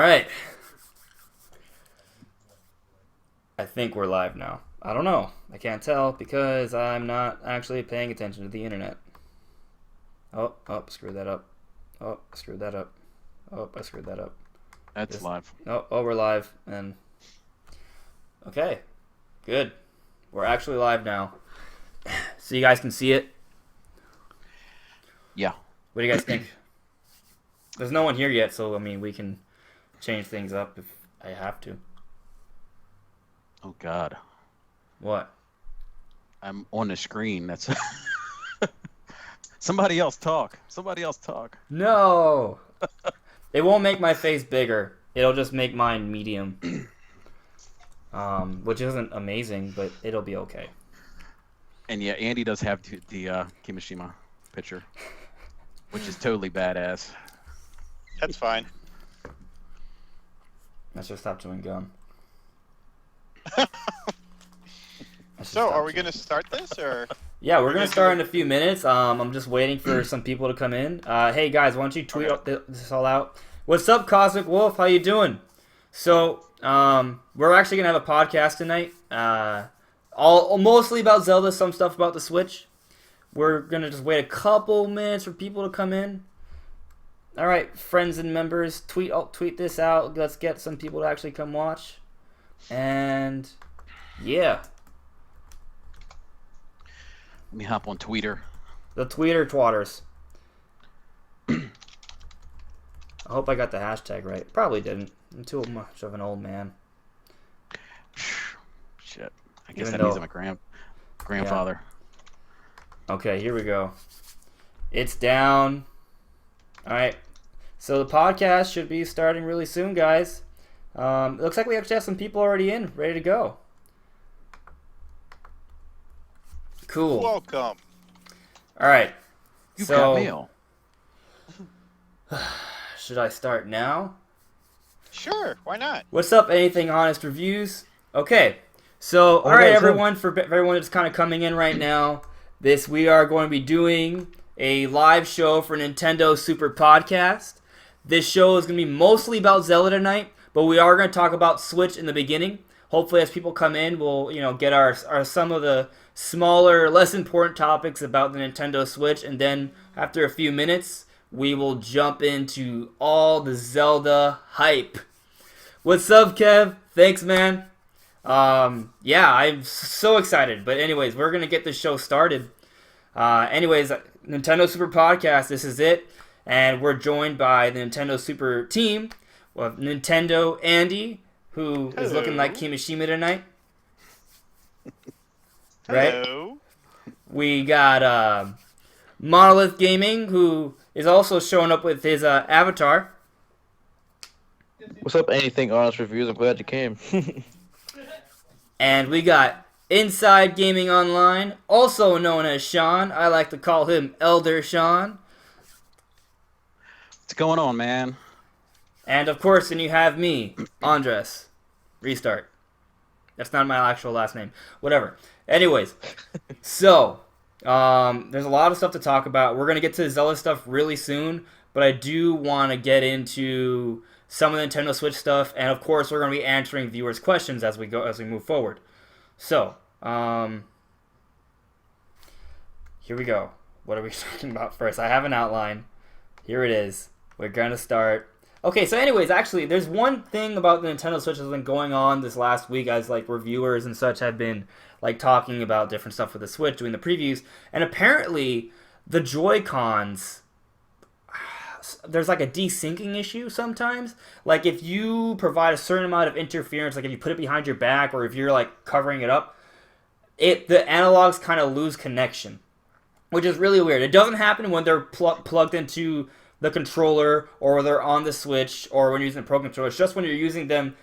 right. I think we're live now. I don't know. I can't tell because I'm not actually paying attention to the internet. Oh, screwed that up. Oh, screwed that up. Oh, I screwed that up. That's live. Oh, we're live. And okay, good. We're actually live now. So you guys can see it. Yeah. What do you guys think? There's no one here yet, so I mean we can change things up if I have to. Oh God. What? I'm on the screen. That's somebody else talk. Somebody else talk. No. It won't make my face bigger. It'll just make mine medium. Which isn't amazing, but it'll be okay. And yeah, Andy does have the Kimishima picture, which is totally badass. That's fine. Let's just stop chewing gum. So, are we going to start this, or? Yeah, we're going to start in a few minutes. I'm just waiting for some people to come in. Hey, guys, why don't you tweet this all out? What's up, Cosmic Wolf? How you doing? So, we're actually going to have a podcast tonight. Mostly about Zelda, some stuff about the Switch. We're going to just wait a couple minutes for people to come in. All right, friends and members, tweet this out. Let's get some people to actually come watch. And, yeah. Let me hop on Twitter. The Tweeter twatters. I hope I got the hashtag right. Probably didn't. I'm too much of an old man. Shit. I guess Even that means though- I'm a grandfather. Yeah. Okay, here we go. It's down. All right. So the podcast should be starting really soon, guys. It looks like we actually have some people already in, ready to go. Cool. Welcome. All right. You've so, got mail. Should I start now? Sure, why not? What's up, Anything Honest Reviews? Okay, so, all right, everyone, for everyone that's kind of coming in right now, we are going to be doing a live show for Nintendo Super Podcast. This show is going to be mostly about Zelda tonight, but we are going to talk about Switch in the beginning. Hopefully, as people come in, we'll get our some of the smaller, less important topics about the Nintendo Switch, and then after a few minutes, we will jump into all the Zelda hype. What's up, Kev? Thanks, man. Yeah, I'm so excited. But anyways, we're going to get this show started. Anyways, Nintendo Super Podcast, this is it. And we're joined by the Nintendo Super team of Nintendo Andy, who is looking like Kimishima tonight. Right? Hello. We got Monolith Gaming, who is also showing up with his avatar. What's up, Anything Honest Reviews? I'm glad you came. And we got Inside Gaming Online, also known as Sean. I like to call him Elder Sean. What's going on, man? And of course, then you have me, Andres. Restart. That's not my actual last name. Whatever. Anyways, so there's a lot of stuff to talk about. We're gonna get to the Zelda stuff really soon, but I do want to get into some of the Nintendo Switch stuff, and of course, we're gonna be answering viewers' questions as we move forward. So, here we go. What are we talking about first? I have an outline. Here it is. We're gonna start. Okay, so anyways, actually, there's one thing about the Nintendo Switch that's been going on this last week as, reviewers and such have been, talking about different stuff with the Switch, doing the previews, and apparently, the Joy-Cons, there's, a desyncing issue sometimes. If you provide a certain amount of interference, if you put it behind your back, or if you're, covering it up, the analogs kind of lose connection, which is really weird. It doesn't happen when they're plugged into the controller, or they're on the Switch, or when you're using the Pro Controller. It's just when you're using them,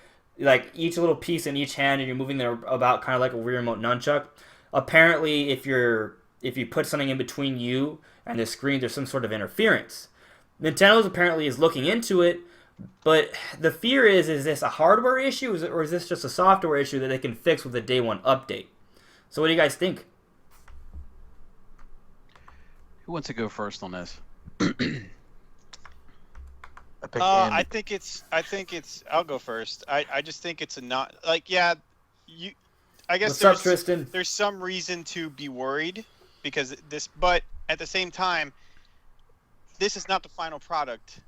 each little piece in each hand, and you're moving them about kind of like a Wii Remote nunchuck. Apparently, if you put something in between you and the screen, there's some sort of interference. Nintendo's apparently is looking into it, but the fear is this a hardware issue, or is this just a software issue that they can fix with a day one update? So what do you guys think? Who wants to go first on this? I picked Andy. I think it's. I'll go first. I just think it's a not like yeah, you. I guess What's up, Tristan? there's some reason to be worried because this, but at the same time, this is not the final product.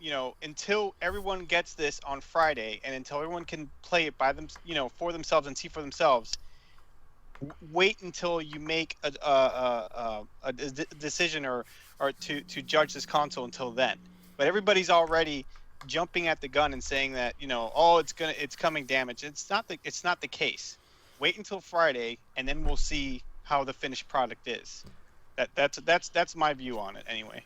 You know, until everyone gets this on Friday, and until everyone can play it by them, you know, for themselves and see for themselves. Wait until you make a decision or to judge this console until then. But everybody's already jumping at the gun and saying that, you know, oh, it's coming damaged. It's not the case. Wait until Friday and then we'll see how the finished product is. That's my view on it anyway.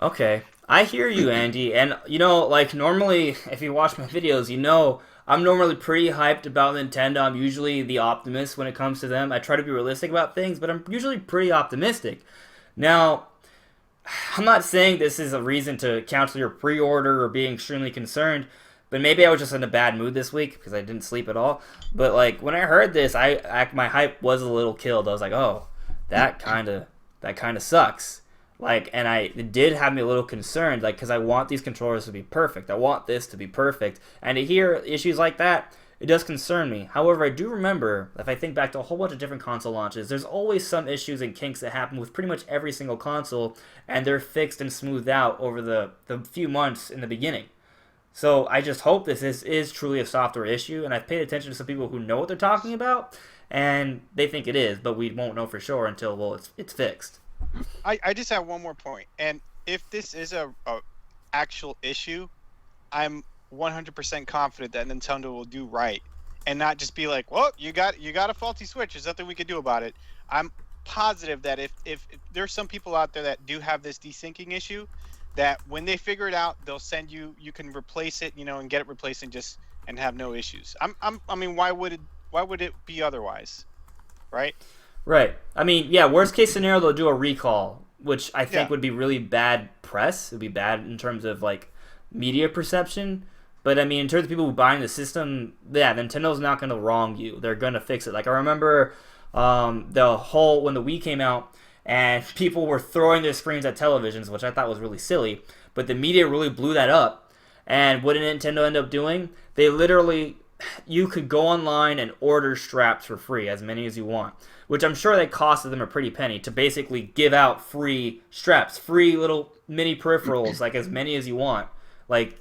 Okay, I hear you, Andy, and you know, like normally, if you watch my videos, you know I'm normally pretty hyped about Nintendo. I'm usually the optimist when it comes to them. I try to be realistic about things, but I'm usually pretty optimistic. Now, I'm not saying this is a reason to cancel your pre-order or being extremely concerned, but maybe I was just in a bad mood this week because I didn't sleep at all. But like when I heard this, my hype was a little killed. I was like, oh, that kind of sucks. Like, and it did have me a little concerned, like, because I want these controllers to be perfect. I want this to be perfect. And to hear issues like that, it does concern me. However, I do remember, if I think back to a whole bunch of different console launches, there's always some issues and kinks that happen with pretty much every single console, and they're fixed and smoothed out over the few months in the beginning. So I just hope this is truly a software issue, and I've paid attention to some people who know what they're talking about, and they think it is, but we won't know for sure until, well, it's fixed. I just have one more point, and if this is a actual issue, I'm 100% confident that Nintendo will do right and not just be like, well, you got a faulty Switch, there's nothing we can do about it. I'm positive that if there's some people out there that do have this desyncing issue, that when they figure it out, they'll send you can replace it, you know, and get it replaced and have no issues. I mean, why would it be otherwise, right? Right. I mean, yeah, worst case scenario, they'll do a recall, which I think would be really bad press. It would be bad in terms of, like, media perception. But, I mean, in terms of people who buying the system, yeah, Nintendo's not going to wrong you. They're going to fix it. Like, I remember when the Wii came out, and people were throwing their screens at televisions, which I thought was really silly. But the media really blew that up. And what did Nintendo end up doing? They literally, you could go online and order straps for free, as many as you want. Which I'm sure they costed them a pretty penny to basically give out free straps, free little mini peripherals, like as many as you want. Like,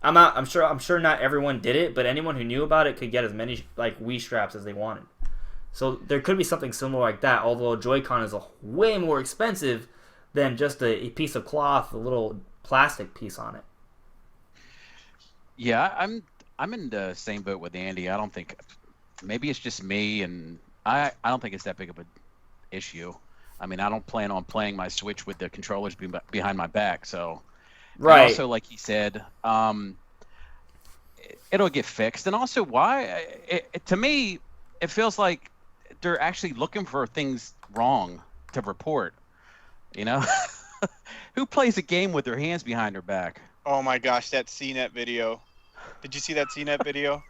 I'm sure not everyone did it, but anyone who knew about it could get as many like Wii straps as they wanted. So there could be something similar like that. Although a Joy-Con is way more expensive than just a piece of cloth, a little plastic piece on it. Yeah, I'm in the same boat with Andy. I don't think maybe it's just me and. I don't think it's that big of an issue. I mean, I don't plan on playing my Switch with the controllers behind my back. So, right. And also, like he said, it'll get fixed. And also, to me, it feels like they're actually looking for things wrong to report. You know, who plays a game with their hands behind their back? Oh my gosh, that CNET video! Did you see that CNET video?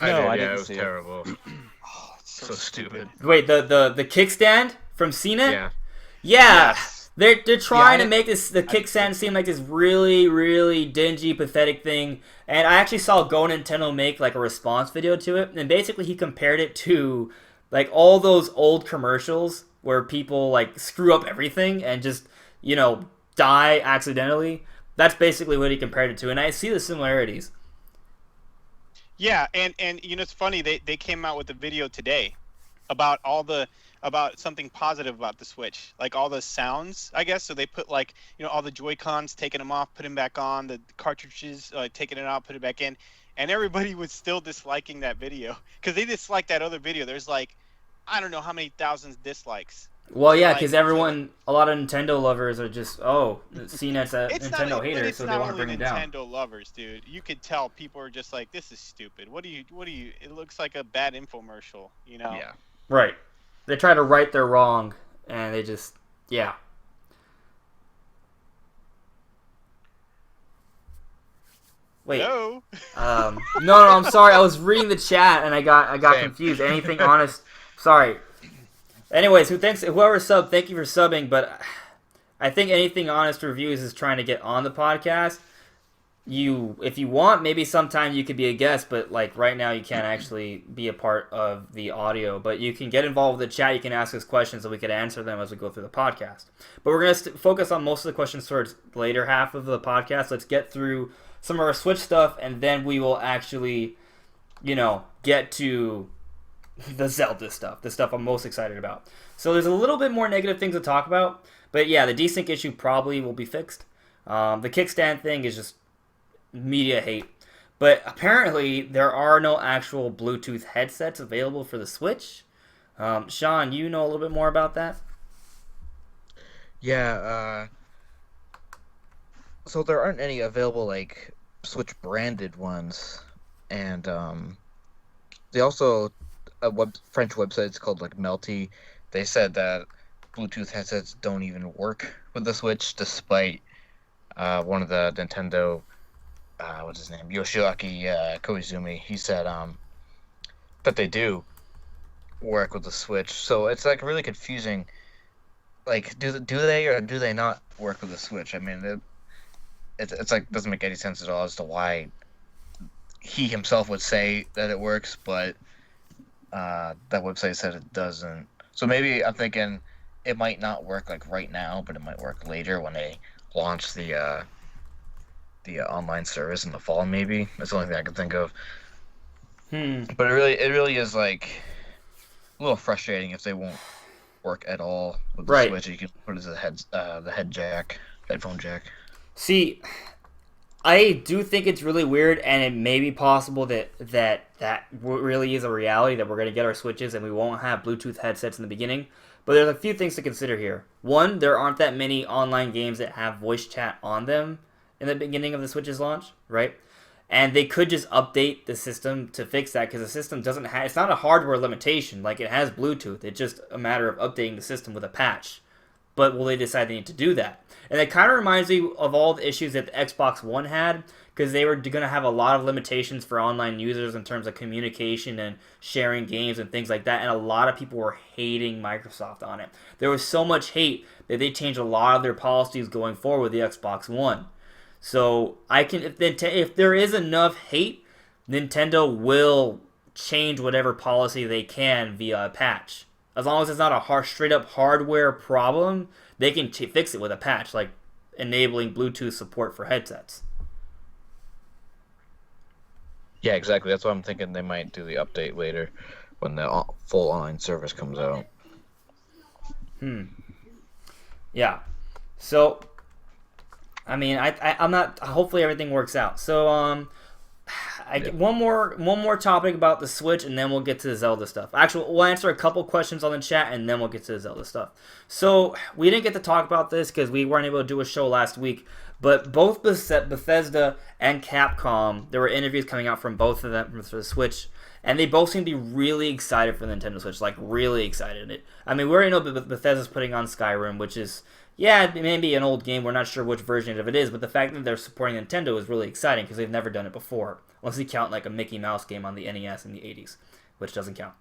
No, I didn't. didn't. It was see terrible. It. So stupid. Wait, the kickstand from CNET? Yeah. Yeah. Yes. They're trying to make the kickstand seem like this really, really dingy, pathetic thing. And I actually saw Go Nintendo make like a response video to it, and basically he compared it to like all those old commercials where people like screw up everything and just, you know, die accidentally. That's basically what he compared it to, and I see the similarities. Yeah, and you know it's funny, they came out with a video today about about something positive about the Switch, like all the sounds, I guess. So they put like, you know, all the Joy-Cons, taking them off, putting them back on, the cartridges, taking it out, put it back in, and everybody was still disliking that video because they disliked that other video. There's like, I don't know how many thousands dislikes. Well, yeah, because a lot of Nintendo lovers are just, CNET's a Nintendo hater, so they want to bring it down. Nintendo lovers, dude. You could tell people are just like, this is stupid. What do you? It looks like a bad infomercial, you know? Yeah. Right. They try to right their wrong, and they just, yeah. Wait. No. No, I'm sorry. I was reading the chat, and I got confused. Anything honest? Sorry. Anyways, whoever subbed, thank you for subbing, but I think Anything Honest Reviews is trying to get on the podcast. If you want, maybe sometime you could be a guest, but like right now you can't actually be a part of the audio. But you can get involved with the chat. You can ask us questions, and we can answer them as we go through the podcast. But we're gonna focus on most of the questions towards the later half of the podcast. Let's get through some of our Switch stuff, and then we will actually, get to the Zelda stuff, the stuff I'm most excited about. So there's a little bit more negative things to talk about, but yeah, the desync issue probably will be fixed. The kickstand thing is just media hate. But apparently there are no actual Bluetooth headsets available for the Switch. Sean, you know a little bit more about that? Yeah, so there aren't any available, like, Switch branded ones. And, they also, French websites called, like, Melty, they said that Bluetooth headsets don't even work with the Switch, despite one of the Nintendo, what's his name, Yoshiaki Koizumi, he said that they do work with the Switch. So it's like really confusing. Like, do they or do they not work with the Switch? I mean, it's like doesn't make any sense at all as to why he himself would say that it works, but that website said it doesn't. So maybe I'm thinking it might not work like right now, but it might work later when they launch the online service in the fall. Maybe that's the only thing I can think of. But it really is like a little frustrating if they won't work at all with the Switch. You can put it as the headphone jack. See, I do think it's really weird, and it may be possible that really is a reality, that we're going to get our Switches and we won't have Bluetooth headsets in the beginning. But there's a few things to consider here. One, there aren't that many online games that have voice chat on them in the beginning of the Switch's launch, right? And they could just update the system to fix that, because the system doesn't have... It's not a hardware limitation. Like, it has Bluetooth. It's just a matter of updating the system with a patch. But will they decide they need to do that? And it kind of reminds me of all the issues that the Xbox One had, because they were going to have a lot of limitations for online users in terms of communication and sharing games and things like that, and a lot of people were hating Microsoft on it. There was so much hate that they changed a lot of their policies going forward with the Xbox One. So if there is enough hate, Nintendo will change whatever policy they can via a patch. As long as it's not a straight up hardware problem, they can fix it with a patch, like enabling Bluetooth support for headsets. Yeah, exactly. That's why I'm thinking they might do the update later when the full online service comes out. Yeah. So, I mean, I'm not. Hopefully, everything works out. So, one more topic about the Switch, and then we'll get to the Zelda stuff. Actually, we'll answer a couple questions on the chat, and then we'll get to the Zelda stuff. So, we didn't get to talk about this because we weren't able to do a show last week. But both Bethesda and Capcom, there were interviews coming out from both of them for the Switch, and they both seem to be really excited for the Nintendo Switch, like really excited. I mean, we already know Bethesda's putting on Skyrim, which is, yeah, it may be an old game. We're not sure which version of it is, but the fact that they're supporting Nintendo is really exciting because they've never done it before, unless you count like a Mickey Mouse game on the NES in the 80s, which doesn't count.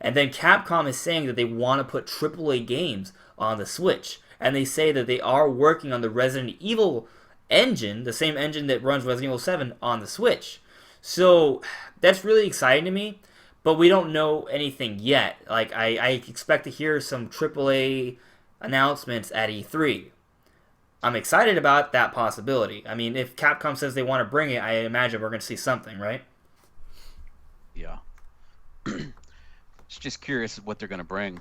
And then Capcom is saying that they want to put AAA games on the Switch, and they say that they are working on the Resident Evil engine, the same engine that runs Resident Evil 7 on the Switch. So that's really exciting to me, but we don't know anything yet. Like, I expect to hear some AAA announcements at E3. I'm excited about that possibility. I mean, if Capcom says they want to bring it, I imagine we're going to see something, right? Yeah. Just curious what they're going to bring.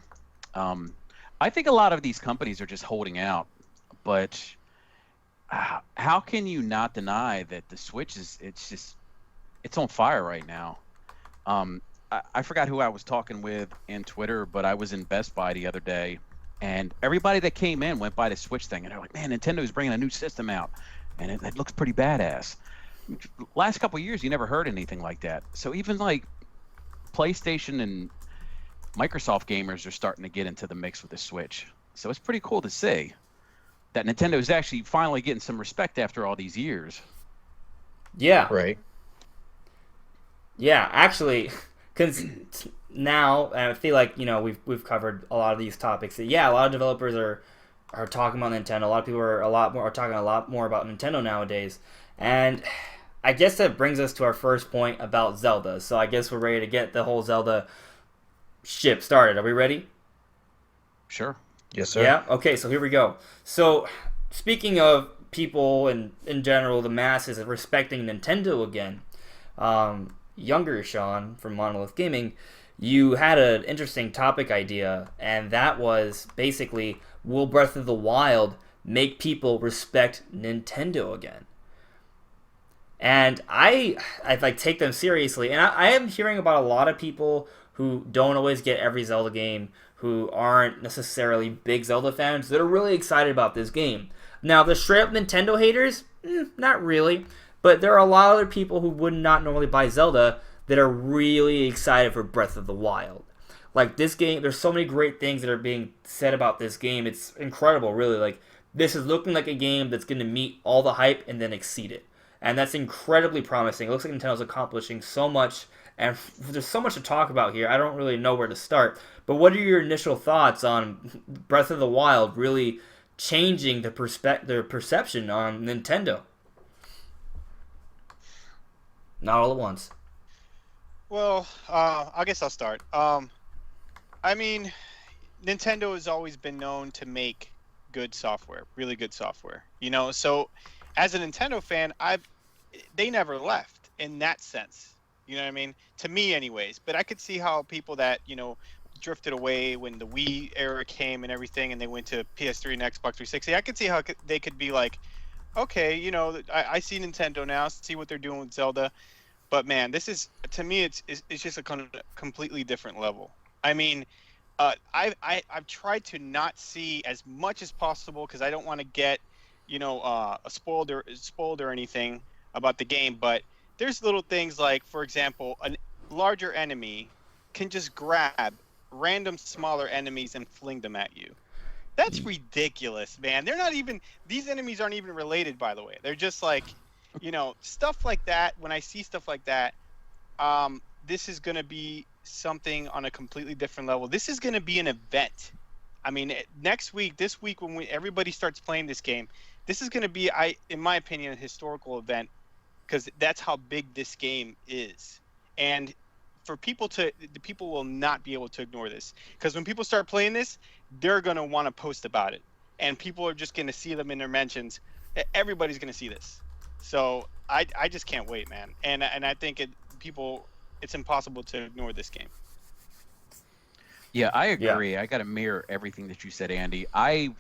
I think a lot of these companies are just holding out, but how can you not deny that the Switch it's on fire right now? I forgot who I was talking with in Twitter, but I was in Best Buy the other day, and everybody that came in went by the Switch thing, and they're like, man, Nintendo's bringing a new system out, and it looks pretty badass. Last couple of years, you never heard anything like that. So even like PlayStation and Microsoft gamers are starting to get into the mix with the Switch. So it's pretty cool to see that Nintendo is actually finally getting some respect after all these years. Yeah. Right. Yeah, actually, because now I feel like we've covered a lot of these topics. Yeah, a lot of developers are are talking about Nintendo. A lot of people are talking a lot more about Nintendo nowadays, and I guess that brings us to our first point about Zelda. So I guess we're ready to get the whole Zelda ship started. Are we ready? Sure. Yes, sir. Yeah. Okay. So here we go. So speaking of people and in general, the masses respecting Nintendo again, younger Sean from Monolith Gaming, you had an interesting topic idea, and that was basically, will Breath of the Wild make people respect Nintendo again? And I like take them seriously, and I am hearing about a lot of people who don't always get every Zelda game, who aren't necessarily big Zelda fans, that are really excited about this game. Now, the straight up Nintendo haters, not really, but there are a lot of other people who would not normally buy Zelda that are really excited for Breath of the Wild. Like this game, there's so many great things that are being said about this game. It's incredible, really. Like this is looking like a game that's going to meet all the hype and then exceed it. And that's incredibly promising. It looks like Nintendo's accomplishing so much, and there's so much to talk about here. I don't really know where to start. But what are your initial thoughts on Breath of the Wild really changing their perception on Nintendo? Not all at once. Well, I guess I'll start. I mean, Nintendo has always been known to make good software, really good software. So as a Nintendo fan, they never left in that sense. You know what I mean? To me, anyways. But I could see how people that drifted away when the Wii era came and everything, and they went to PS3 and Xbox 360. I could see how they could be like, okay, I see Nintendo now, see what they're doing with Zelda. But man, this is, to me, it's just a completely different level. I mean, I've tried to not see as much as possible because I don't want to get spoiled or anything about the game. But there's little things like, for example, a larger enemy can just grab random smaller enemies and fling them at you. That's ridiculous, man. These enemies aren't even related, by the way. They're just like, stuff like that. When I see stuff like that, this is going to be something on a completely different level. This is going to be an event. I mean, this week when everybody starts playing this game, this is going to be, in my opinion, a historical event, because that's how big this game is. And for people will not be able to ignore this, because when people start playing this, they're going to want to post about it, and people are just going to see them in their mentions. Everybody's going to see this. So I just can't wait, man. And I think it's impossible to ignore this game. Yeah, I agree. Yeah. I got to mirror everything that you said, Andy. I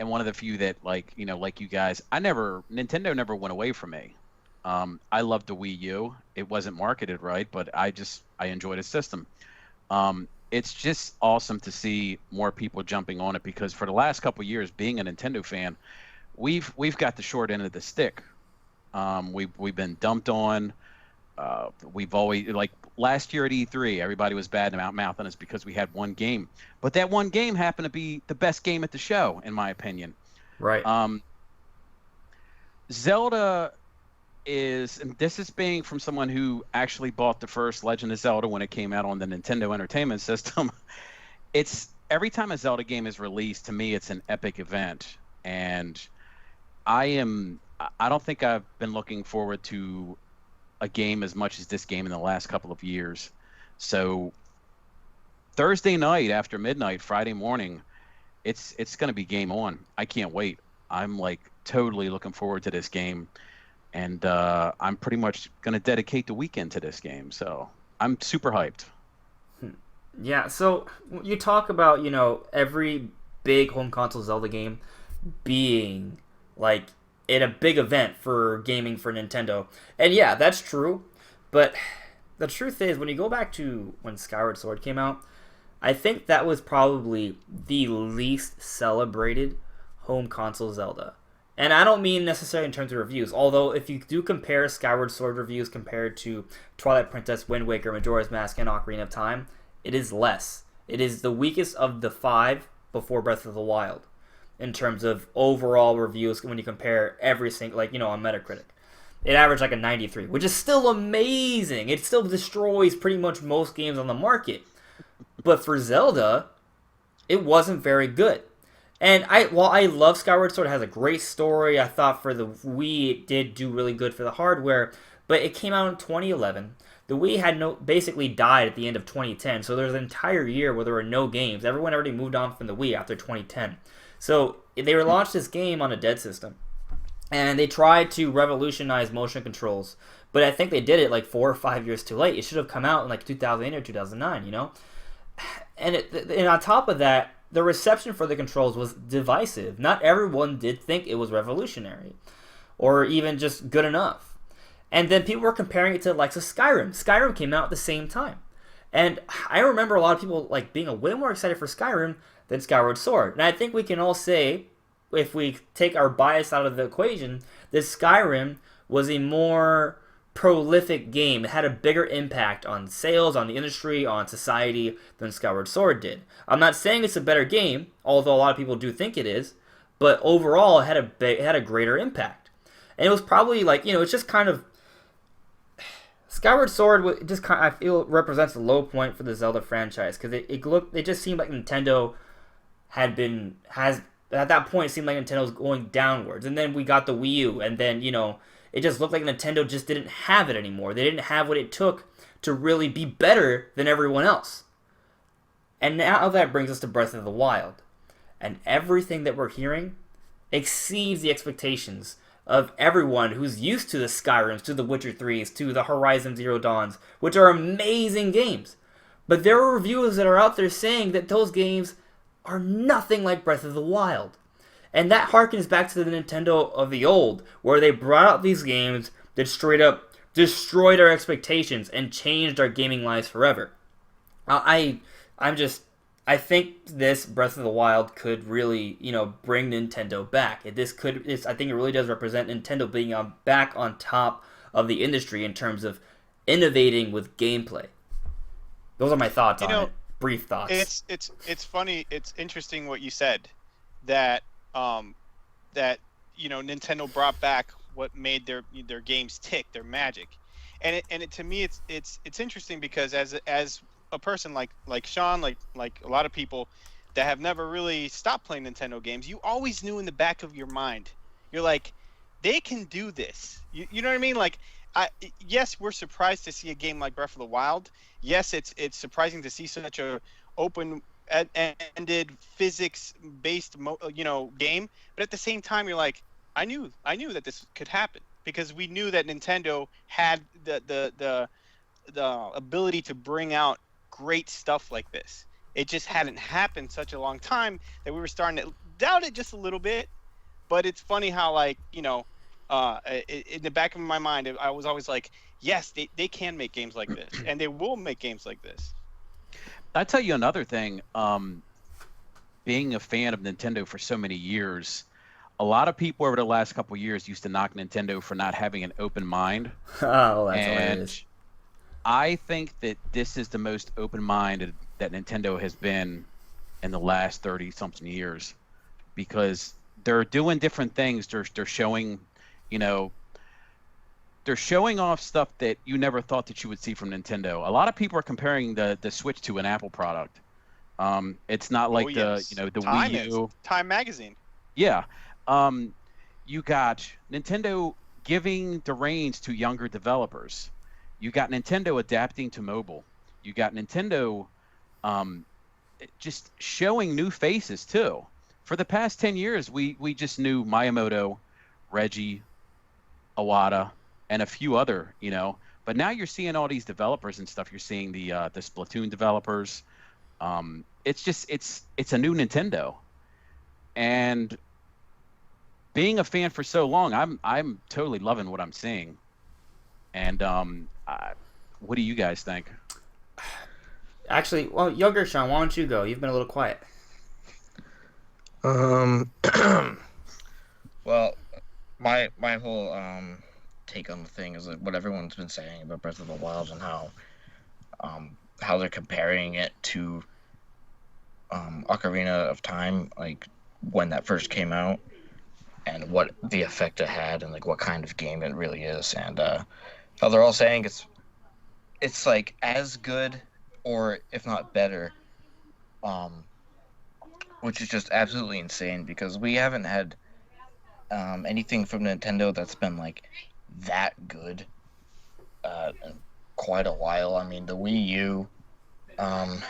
am one of the few that like you guys, Nintendo never went away from me. I loved the Wii U. It wasn't marketed right, but I enjoyed its system. It's just awesome to see more people jumping on it, because for the last couple of years, being a Nintendo fan, we've got the short end of the stick. We've been dumped on. We've always, like last year at E3, everybody was bad mouthing us because we had one game, but that one game happened to be the best game at the show, in my opinion. Right. Zelda and this is being from someone who actually bought the first Legend of Zelda when it came out on the Nintendo Entertainment System. It's every time a Zelda game is released, to me, it's an epic event, and I don't think I've been looking forward to a game as much as this game in the last couple of years. So Thursday night after midnight, Friday morning, it's going to be game on. I can't wait. I'm like totally looking forward to this game, and I'm pretty much going to dedicate the weekend to this game. So I'm super hyped. Yeah, so you talk about, every big home console Zelda game being like in a big event for gaming for Nintendo. And yeah, that's true. But the truth is, when you go back to when Skyward Sword came out, I think that was probably the least celebrated home console Zelda. And I don't mean necessarily in terms of reviews, although if you do compare Skyward Sword reviews compared to Twilight Princess, Wind Waker, Majora's Mask, and Ocarina of Time, it is less. It is the weakest of the 5 before Breath of the Wild in terms of overall reviews when you compare every single, on Metacritic. It averaged like a 93, which is still amazing. It still destroys pretty much most games on the market. But for Zelda, it wasn't very good. And while I love Skyward Sword, it has a great story. I thought for the Wii it did do really good for the hardware, but it came out in 2011. The Wii had basically died at the end of 2010, so there's an entire year where there were no games. Everyone already moved on from the Wii after 2010. So they relaunched this game on a dead system, and they tried to revolutionize motion controls. But I think they did it like 4 or 5 years too late. It should have come out in like 2008 or 2009, you know. And on top of that, the reception for the controls was divisive. Not everyone did think it was revolutionary, or even just good enough. And then people were comparing it to like Skyrim. Skyrim came out at the same time, and I remember a lot of people like being way more excited for Skyrim than Skyward Sword. And I think we can all say, if we take our bias out of the equation, that Skyrim was a more prolific game. It had a bigger impact on sales, on the industry, on society than Skyward Sword did. I'm not saying it's a better game, although a lot of people do think it is, but overall it had a greater impact. And it was probably like, it's just kind of Skyward Sword just kind of, I feel, represents a low point for the Zelda franchise, because it just seemed like Nintendo at that point it seemed like Nintendo was going downwards, and then we got the Wii U, and then it just looked like Nintendo just didn't have it anymore. They didn't have what it took to really be better than everyone else. And now that brings us to Breath of the Wild. And everything that we're hearing exceeds the expectations of everyone who's used to the Skyrims, to the Witcher 3s, to the Horizon Zero Dawns, which are amazing games. But there are reviewers that are out there saying that those games are nothing like Breath of the Wild. And that harkens back to the Nintendo of the old, where they brought out these games that straight up destroyed our expectations and changed our gaming lives forever. I think this Breath of the Wild could really, bring Nintendo back. I think it really does represent Nintendo being back on top of the industry in terms of innovating with gameplay. Those are my thoughts on it. Brief thoughts. It's funny. It's interesting what you said, that Nintendo brought back what made their games tick, their magic, and to me it's interesting, because as a person like Sean, like a lot of people that have never really stopped playing Nintendo games, you always knew in the back of your mind, you're like, they can do this. You know what I mean? Like, yes, we're surprised to see a game like Breath of the Wild. Yes, it's surprising to see such a open-ended physics-based game, but at the same time, you're like, I knew that this could happen, because we knew that Nintendo had the ability to bring out great stuff like this. It just hadn't happened such a long time that we were starting to doubt it just a little bit. But it's funny how, like, in the back of my mind, I was always like, yes, they can make games like this, and they will make games like this. I'll tell you another thing. Being a fan of Nintendo for so many years, a lot of people over the last couple of years used to knock Nintendo for not having an open mind. Oh, that's hilarious. I think that this is the most open-minded that Nintendo has been in the last 30-something years, because they're doing different things. They're showing, they're showing off stuff that you never thought that you would see from Nintendo. A lot of people are comparing the Switch to an Apple product. It's not like the Wii U. Time Magazine. Yeah. You got Nintendo giving the reins to younger developers. You got Nintendo adapting to mobile. You got Nintendo just showing new faces too. For the past 10 years, we just knew Miyamoto, Reggie, Iwata, and a few other, But now you're seeing all these developers and stuff. You're seeing the Splatoon developers. It's a new Nintendo. And being a fan for so long, I'm totally loving what I'm seeing. And what do you guys think? Actually, well, younger Sean, why don't you go? You've been a little quiet. Well, my whole take on the thing is like what everyone's been saying about Breath of the Wild, and how they're comparing it to Ocarina of Time, like when that first came out, and what the effect it had, and like what kind of game it really is, and how they're all saying it's like as good, or if not better, which is just absolutely insane because we haven't had anything from Nintendo that's been like that good in quite a while. I mean, the Wii U, um,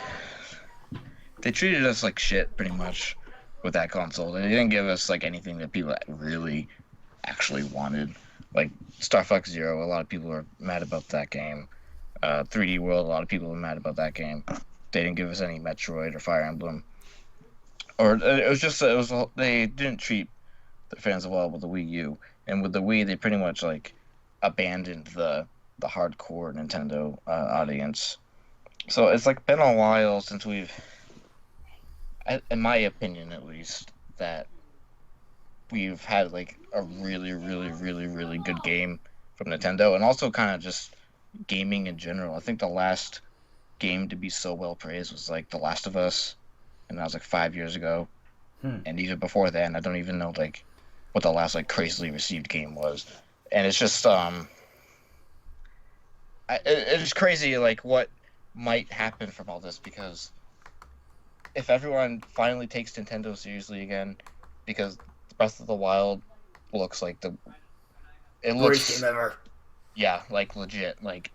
they treated us like shit pretty much with that console. They didn't give us like anything that people really actually wanted. Like Star Fox Zero, a lot of people are mad about that game. 3D World, a lot of people are mad about that game. They didn't give us any Metroid or Fire Emblem, or it was just they didn't treat the fans well with the Wii U, and with the Wii, they pretty much like abandoned the hardcore Nintendo audience. So it's like been a while since in my opinion at least, that we've had like a really, really, really, really good game from Nintendo, and also kind of just gaming in general. I think the last game to be so well praised was like The Last of Us, and that was like 5 years ago. And even before then, I don't even know like what the last like crazily received game was. And it's just it's crazy like what might happen from all this, because if everyone finally takes Nintendo seriously again, because Breath of the Wild looks like it Great looks game ever. yeah, like legit, like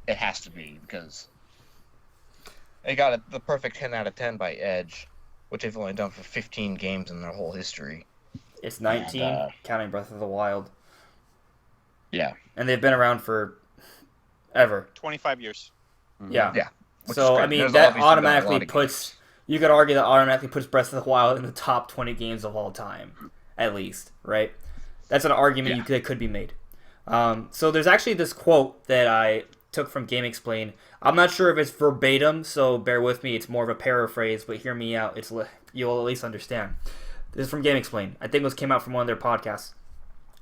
it has to be, because they got the perfect 10 out of 10 by Edge, which they've only done for 15 games in their whole history. It's 19, And, counting Breath of the Wild. Yeah. And they've been around for ever. 25 years. Yeah. Yeah. Which So, is great. I mean, There's that obviously been a automatically lot of puts... games. You could argue that automatically puts Breath of the Wild in the top 20 games of all time. At least, right? That's an argument that could be made. So there's actually this quote that I took from Game Explain. I'm not sure if it's verbatim, so bear with me. It's more of a paraphrase, but hear me out. You'll at least understand. This is from Game Explain. I think it came out from one of their podcasts.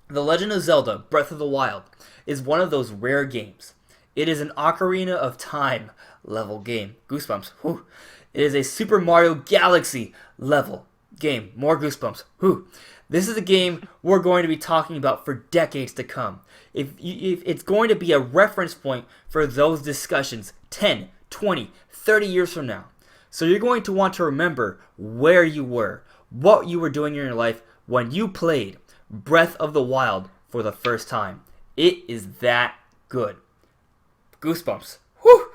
The Legend of Zelda: Breath of the Wild is one of those rare games. It is an Ocarina of Time level game. Goosebumps. Whew. It is a Super Mario Galaxy level game. More goosebumps. Whew. This is a game we're going to be talking about for decades to come. If it's going to be a reference point for those discussions 10, 20, 30 years from now. So you're going to want to remember where you were, what you were doing in your life when you played Breath of the Wild for the first time. It is that good. Goosebumps. Whew.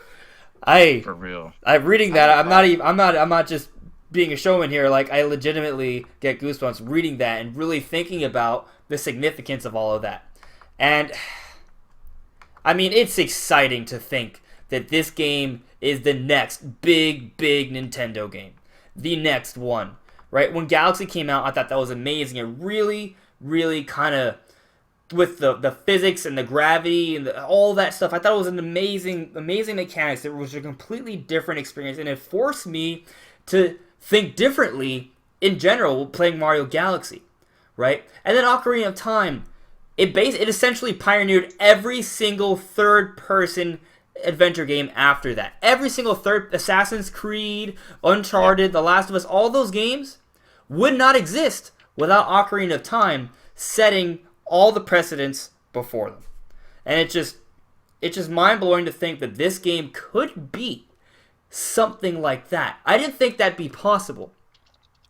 For real. I'm reading that. I'm not just being a showman here. Like, I legitimately get goosebumps reading that and really thinking about the significance of all of that. And I mean, it's exciting to think that this game is the next big Nintendo game. The next one. Right? When Galaxy came out, I thought that was amazing. It really kind of, with the physics and the gravity and all that stuff, I thought it was an amazing mechanics. It was a completely different experience, and it forced me to think differently in general playing Mario Galaxy, right? And then Ocarina of Time, it essentially pioneered every single third-person adventure game after that. Every single Assassin's Creed, Uncharted, The Last of Us, all those games would not exist without Ocarina of Time setting all the precedents before them. And it's just mind-blowing to think that this game could be something like that. I didn't think that'd be possible.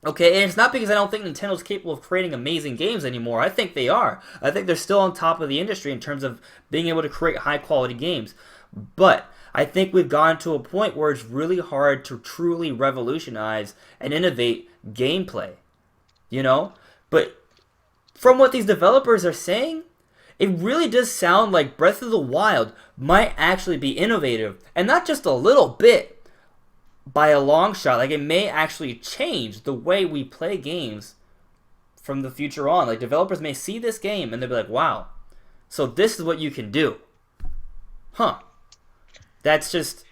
Okay, and it's not because I don't think Nintendo's capable of creating amazing games anymore. I think they are. I think they're still on top of the industry in terms of being able to create high-quality games. But I think we've gotten to a point where it's really hard to truly revolutionize and innovate gameplay. You know? But from what these developers are saying, it really does sound like Breath of the Wild might actually be innovative. And not just a little bit, by a long shot. Like, it may actually change the way we play games from the future on. Like, developers may see this game and they'll be like, wow, so this is what you can do. Huh. That's just...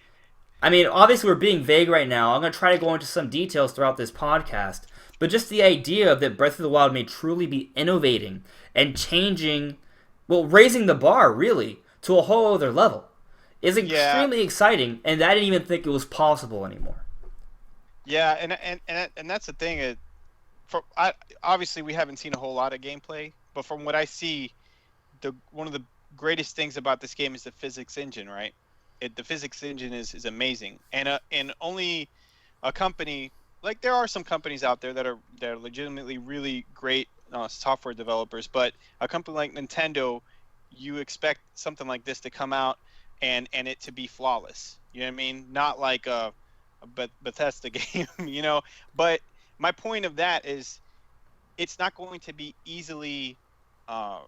I mean, obviously we're being vague right now. I'm going to try to go into some details throughout this podcast. But just the idea of that Breath of the Wild may truly be innovating and changing, well, raising the bar, really, to a whole other level is extremely exciting, and I didn't even think it was possible anymore. Yeah, and that's the thing. Obviously, we haven't seen a whole lot of gameplay, but from what I see, one of the greatest things about this game is the physics engine, right? The physics engine is amazing, and only a company like there are some companies out there that are legitimately really great software developers, but a company like Nintendo, you expect something like this to come out and it to be flawless. You know what I mean? Not like a Bethesda game, you know. But my point of that is, it's not going to be easily, what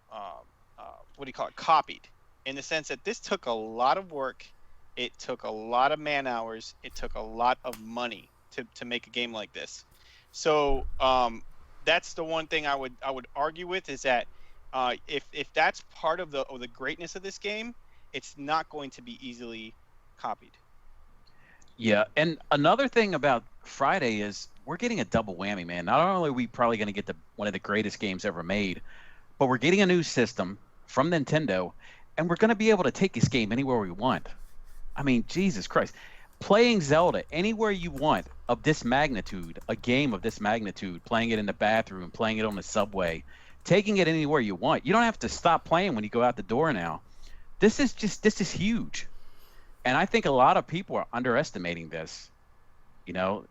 do you call it, copied, in the sense that this took a lot of work, it took a lot of man hours, it took a lot of money to make a game like this. So that's the one thing I would argue with, is that if that's part of the greatness of this game, it's not going to be easily copied. Yeah, and another thing about Friday is we're getting a double whammy, man. Not only are we probably going to get one of the greatest games ever made, but we're getting a new system from Nintendo, and we're going to be able to take this game anywhere we want. I mean, Jesus Christ. Playing Zelda anywhere you want of this magnitude, a game of this magnitude, playing it in the bathroom, playing it on the subway, taking it anywhere you want. You don't have to stop playing when you go out the door now. This is huge. And I think a lot of people are underestimating this, you know.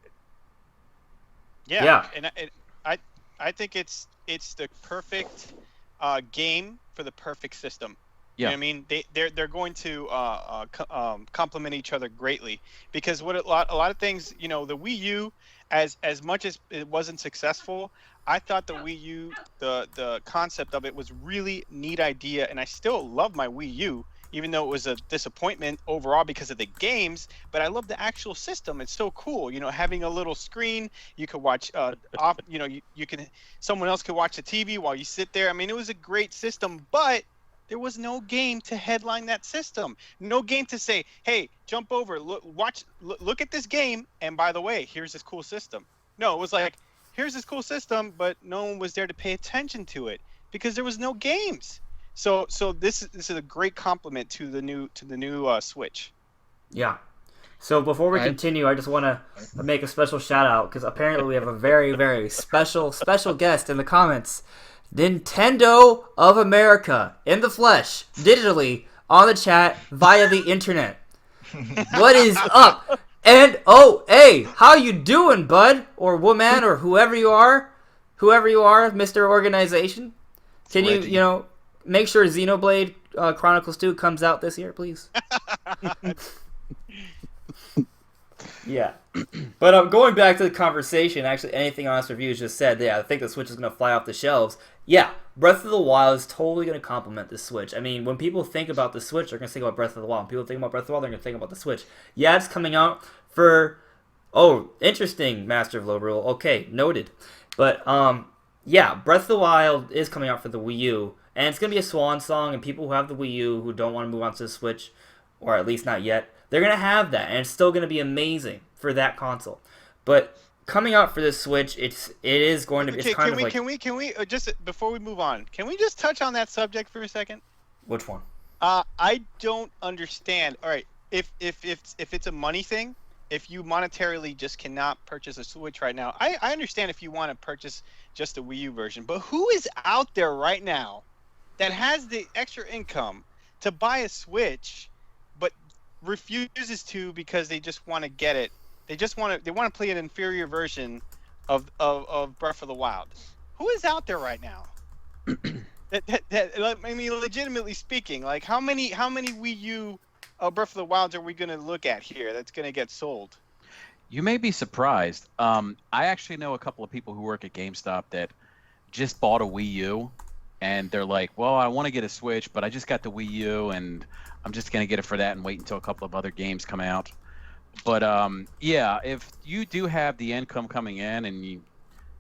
Yeah. And I think it's the perfect game for the perfect system. You know what I mean? They're going to complement each other greatly, because what a lot of things, you know, the Wii U, as much as it wasn't successful, I thought the Wii U, the concept of it was really neat idea, and I still love my Wii U, even though it was a disappointment overall because of the games. But I love the actual system. It's so cool, you know, having a little screen. You could watch off, you know, you can, someone else could watch the TV while you sit there. I mean, it was a great system, but there was no game to headline that system. No game to say, hey, jump over, look at this game, and by the way, here's this cool system. No, it was like, here's this cool system, but no one was there to pay attention to it because there was no games. So this is a great compliment to the new Switch. Yeah. So before we continue, I just want to make a special shout out, because apparently we have a very, very special guest in the comments. Nintendo of America, in the flesh, digitally, on the chat, via the internet. What is up? NOA, how you doing, bud? Or woman, or whoever you are, Mr. Organization. Can you make sure Xenoblade Chronicles 2 comes out this year, please? Yeah. But going back to the conversation, actually, anything Honest Reviews just said, yeah, I think the Switch is going to fly off the shelves. Yeah, Breath of the Wild is totally going to complement the Switch. I mean, when people think about the Switch, they're going to think about Breath of the Wild. When people think about Breath of the Wild, they're going to think about the Switch. Yeah, it's coming out for... Oh, interesting, Master of Low Rule. Okay, noted. But, yeah, Breath of the Wild is coming out for the Wii U. And it's going to be a swan song, and people who have the Wii U who don't want to move on to the Switch, or at least not yet, they're going to have that, and it's still going to be amazing for that console. But coming out for this Switch, it is going to be... Okay, can we just, before we move on, can we just touch on that subject for a second? Which one? I don't understand. All right, if it's a money thing, if you monetarily just cannot purchase a Switch right now, I understand if you want to purchase just the Wii U version, but who is out there right now that has the extra income to buy a Switch but refuses to because they just want to get it? They want to play an inferior version of Breath of the Wild. Who is out there right now? I mean, legitimately speaking, like how many Wii U Breath of the Wilds are we going to look at here that's going to get sold? You may be surprised. I actually know a couple of people who work at GameStop that just bought a Wii U, and they're like, well, I want to get a Switch, but I just got the Wii U, and I'm just going to get it for that and wait until a couple of other games come out. But, yeah, if you do have the income coming in and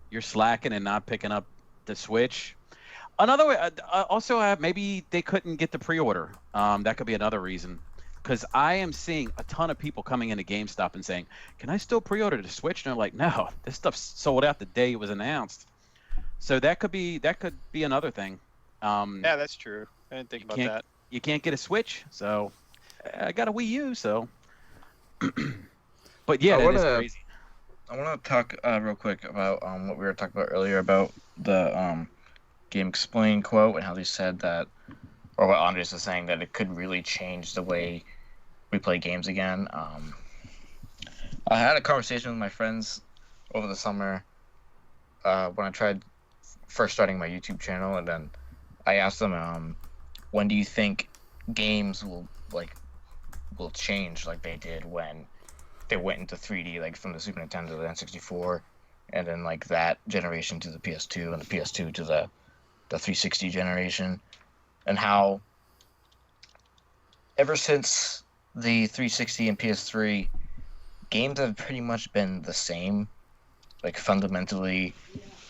you're slacking and not picking up the Switch, another way, also maybe they couldn't get the pre-order. That could be another reason. Because I am seeing a ton of people coming into GameStop and saying, can I still pre-order the Switch? And they're like, no, this stuff sold out the day it was announced. So that could be another thing. Yeah, that's true. I didn't think about that. You can't get a Switch, so I got a Wii U, so... But yeah, that is crazy. I want to talk real quick about what we were talking about earlier about the Game Explain quote and how they said that, or what Andres was saying, that it could really change the way we play games again. I had a conversation with my friends over the summer when I tried first starting my YouTube channel, and then I asked them, when do you think games will change like they did when they went into 3D, like from the Super Nintendo to the N64, and then like that generation to the PS2, and the PS2 to the 360 generation, and how ever since the 360 and PS3, games have pretty much been the same. Like fundamentally,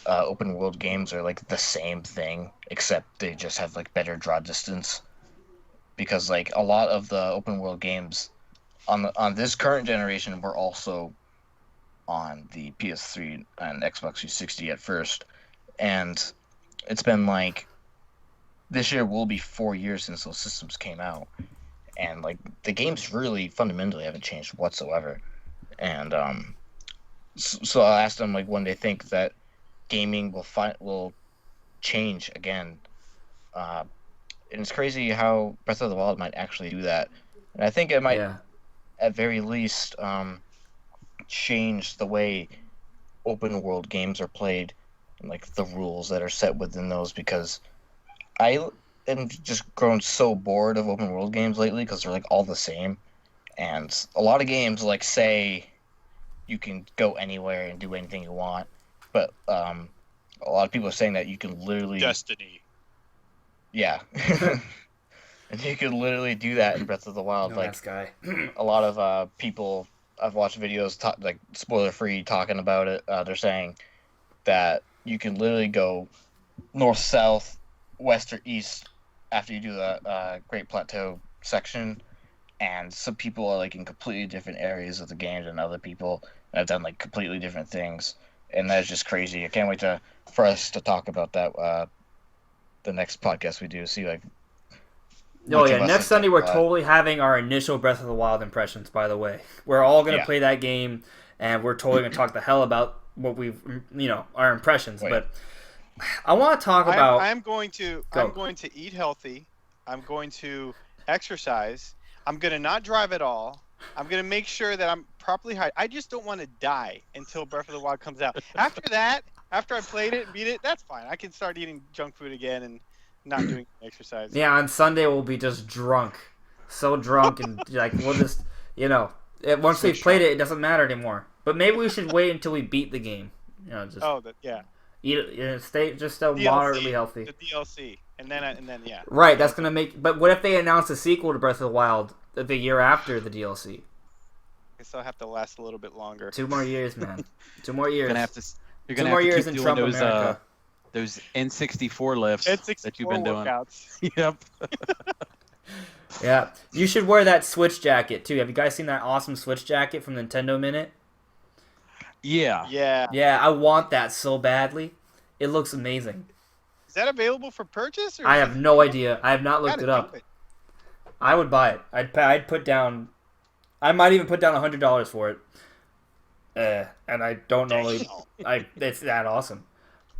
open world games are like the same thing, except they just have like better draw distance. Because like a lot of the open world games on this current generation were also on the PS3 and Xbox 360 at first, and it's been like this year will be 4 years since those systems came out, and like the games really fundamentally haven't changed whatsoever. And so I asked them like when they think that gaming will change again. And it's crazy how Breath of the Wild might actually do that. And I think it might, Yeah. at very least, change the way open world games are played and like the rules that are set within those. Because I am just grown so bored of open world games lately because they're like all the same. And a lot of games like say you can go anywhere and do anything you want, but a lot of people are saying that you can literally Destiny. yeah. And you can literally do that in Breath of the Wild. No Like Man's Sky. a lot of people, I've watched videos like spoiler free talking about it. They're saying that you can literally go north, south, west, or east after you do the Great Plateau section. And some people are like in completely different areas of the game than other people, and have done like completely different things. And that's just crazy. I can't wait for us to talk about that the next podcast we do. See like. Oh Which yeah, of us next is Sunday like, we're totally having our initial Breath of the Wild impressions. By the way, we're all gonna Yeah. play that game, and we're totally gonna talk the hell about what we've, our impressions. Wait. But I want to talk about. I'm going to Go. I'm going to eat healthy. I'm going to exercise. I'm going to not drive at all. I'm going to make sure that I'm properly hydrated. I just don't want to die until Breath of the Wild comes out. After that, after I played it and beat it, that's fine. I can start eating junk food again and not doing exercise. Yeah, on Sunday we'll be just drunk, so drunk, and like we'll just, once we've played it, it doesn't matter anymore. But maybe we should wait until we beat the game. Just Yeah. eat, stay just so DLC, moderately healthy. The DLC, and then yeah. Right, that's gonna make. But what if they announce a sequel to Breath of the Wild the year after the DLC? I guess I'll have to last a little bit longer. 2 more years, man. 2 more years. You're 2 gonna more have to years keep in doing Trump those America. those N64 lifts N64 that you've been doing. workouts. Yep. Yeah, you should wear that Switch jacket too. Have you guys seen that awesome Switch jacket from Nintendo Minute? Yeah. Yeah. Yeah, I want that so badly. It looks amazing. Is that available for purchase? Or I have no idea. I have not looked Gotta it up. do it. I would buy it. I'd put down. I might even put down $100 for it. And I don't normally. It's that awesome.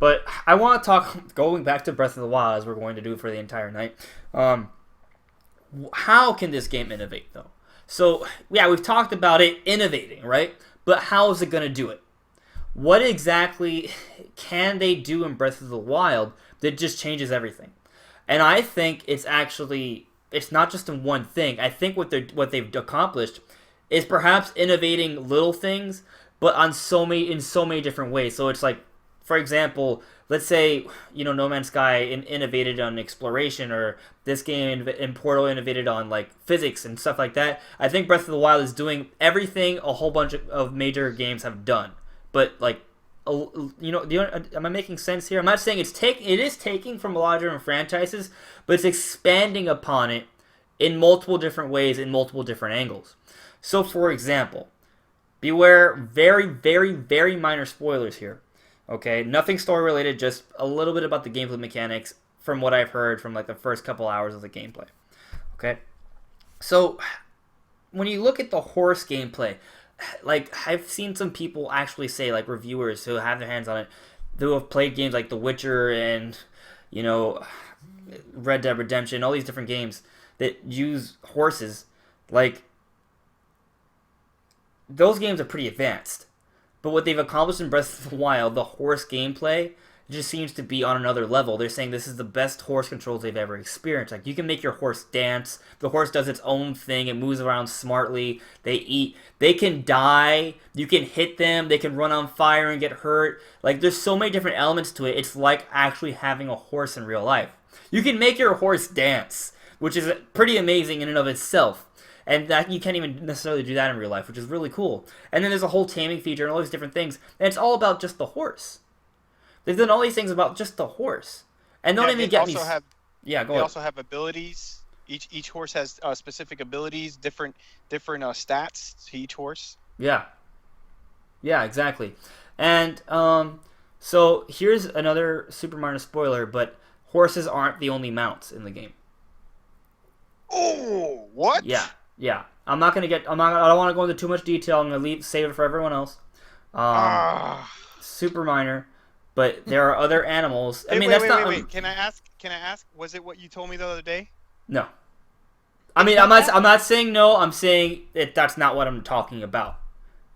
But I want to talk. Going back to Breath of the Wild as we're going to do for the entire night. How can this game innovate though? So yeah, we've talked about it innovating, right? But how is it going to do it? What exactly can they do in Breath of the Wild that just changes everything? And I think it's not just in one thing. I think what they've accomplished is perhaps innovating little things, but in so many different ways. So it's like, for example, let's say No Man's Sky innovated on exploration, or this game in Portal innovated on like physics and stuff like that. I think Breath of the Wild is doing everything a whole bunch of major games have done. But like, am I making sense here? I'm not saying it is taking from a lot of different franchises, but it's expanding upon it in multiple different ways, in multiple different angles. So, for example, beware very, very, very minor spoilers here. Okay, nothing story related, just a little bit about the gameplay mechanics from what I've heard from like the first couple hours of the gameplay. Okay, so when you look at the horse gameplay, like I've seen some people actually say, like reviewers who have their hands on it, who have played games like The Witcher and Red Dead Redemption, all these different games that use horses, like those games are pretty advanced. But what they've accomplished in Breath of the Wild, the horse gameplay, just seems to be on another level. They're saying this is the best horse controls they've ever experienced. Like, you can make your horse dance. The horse does its own thing. It moves around smartly. They eat. They can die. You can hit them. They can run on fire and get hurt. Like, there's so many different elements to it. It's like actually having a horse in real life. You can make your horse dance, which is pretty amazing in and of itself. And that you can't even necessarily do that in real life, which is really cool. And then there's a whole taming feature and all these different things. And it's all about just the horse. They've done all these things about just the horse, and don't even get me. Yeah, go ahead. They also have abilities. Each horse has specific abilities, different stats to each horse. Yeah, exactly. And so here's another super minor spoiler, but horses aren't the only mounts in the game. Oh, what? Yeah. I don't want to go into too much detail. I'm gonna save it for everyone else. Super minor. But there are other animals. Wait. Can I ask? Was it what you told me the other day? No. I mean, I'm not saying no. I'm saying that's not what I'm talking about.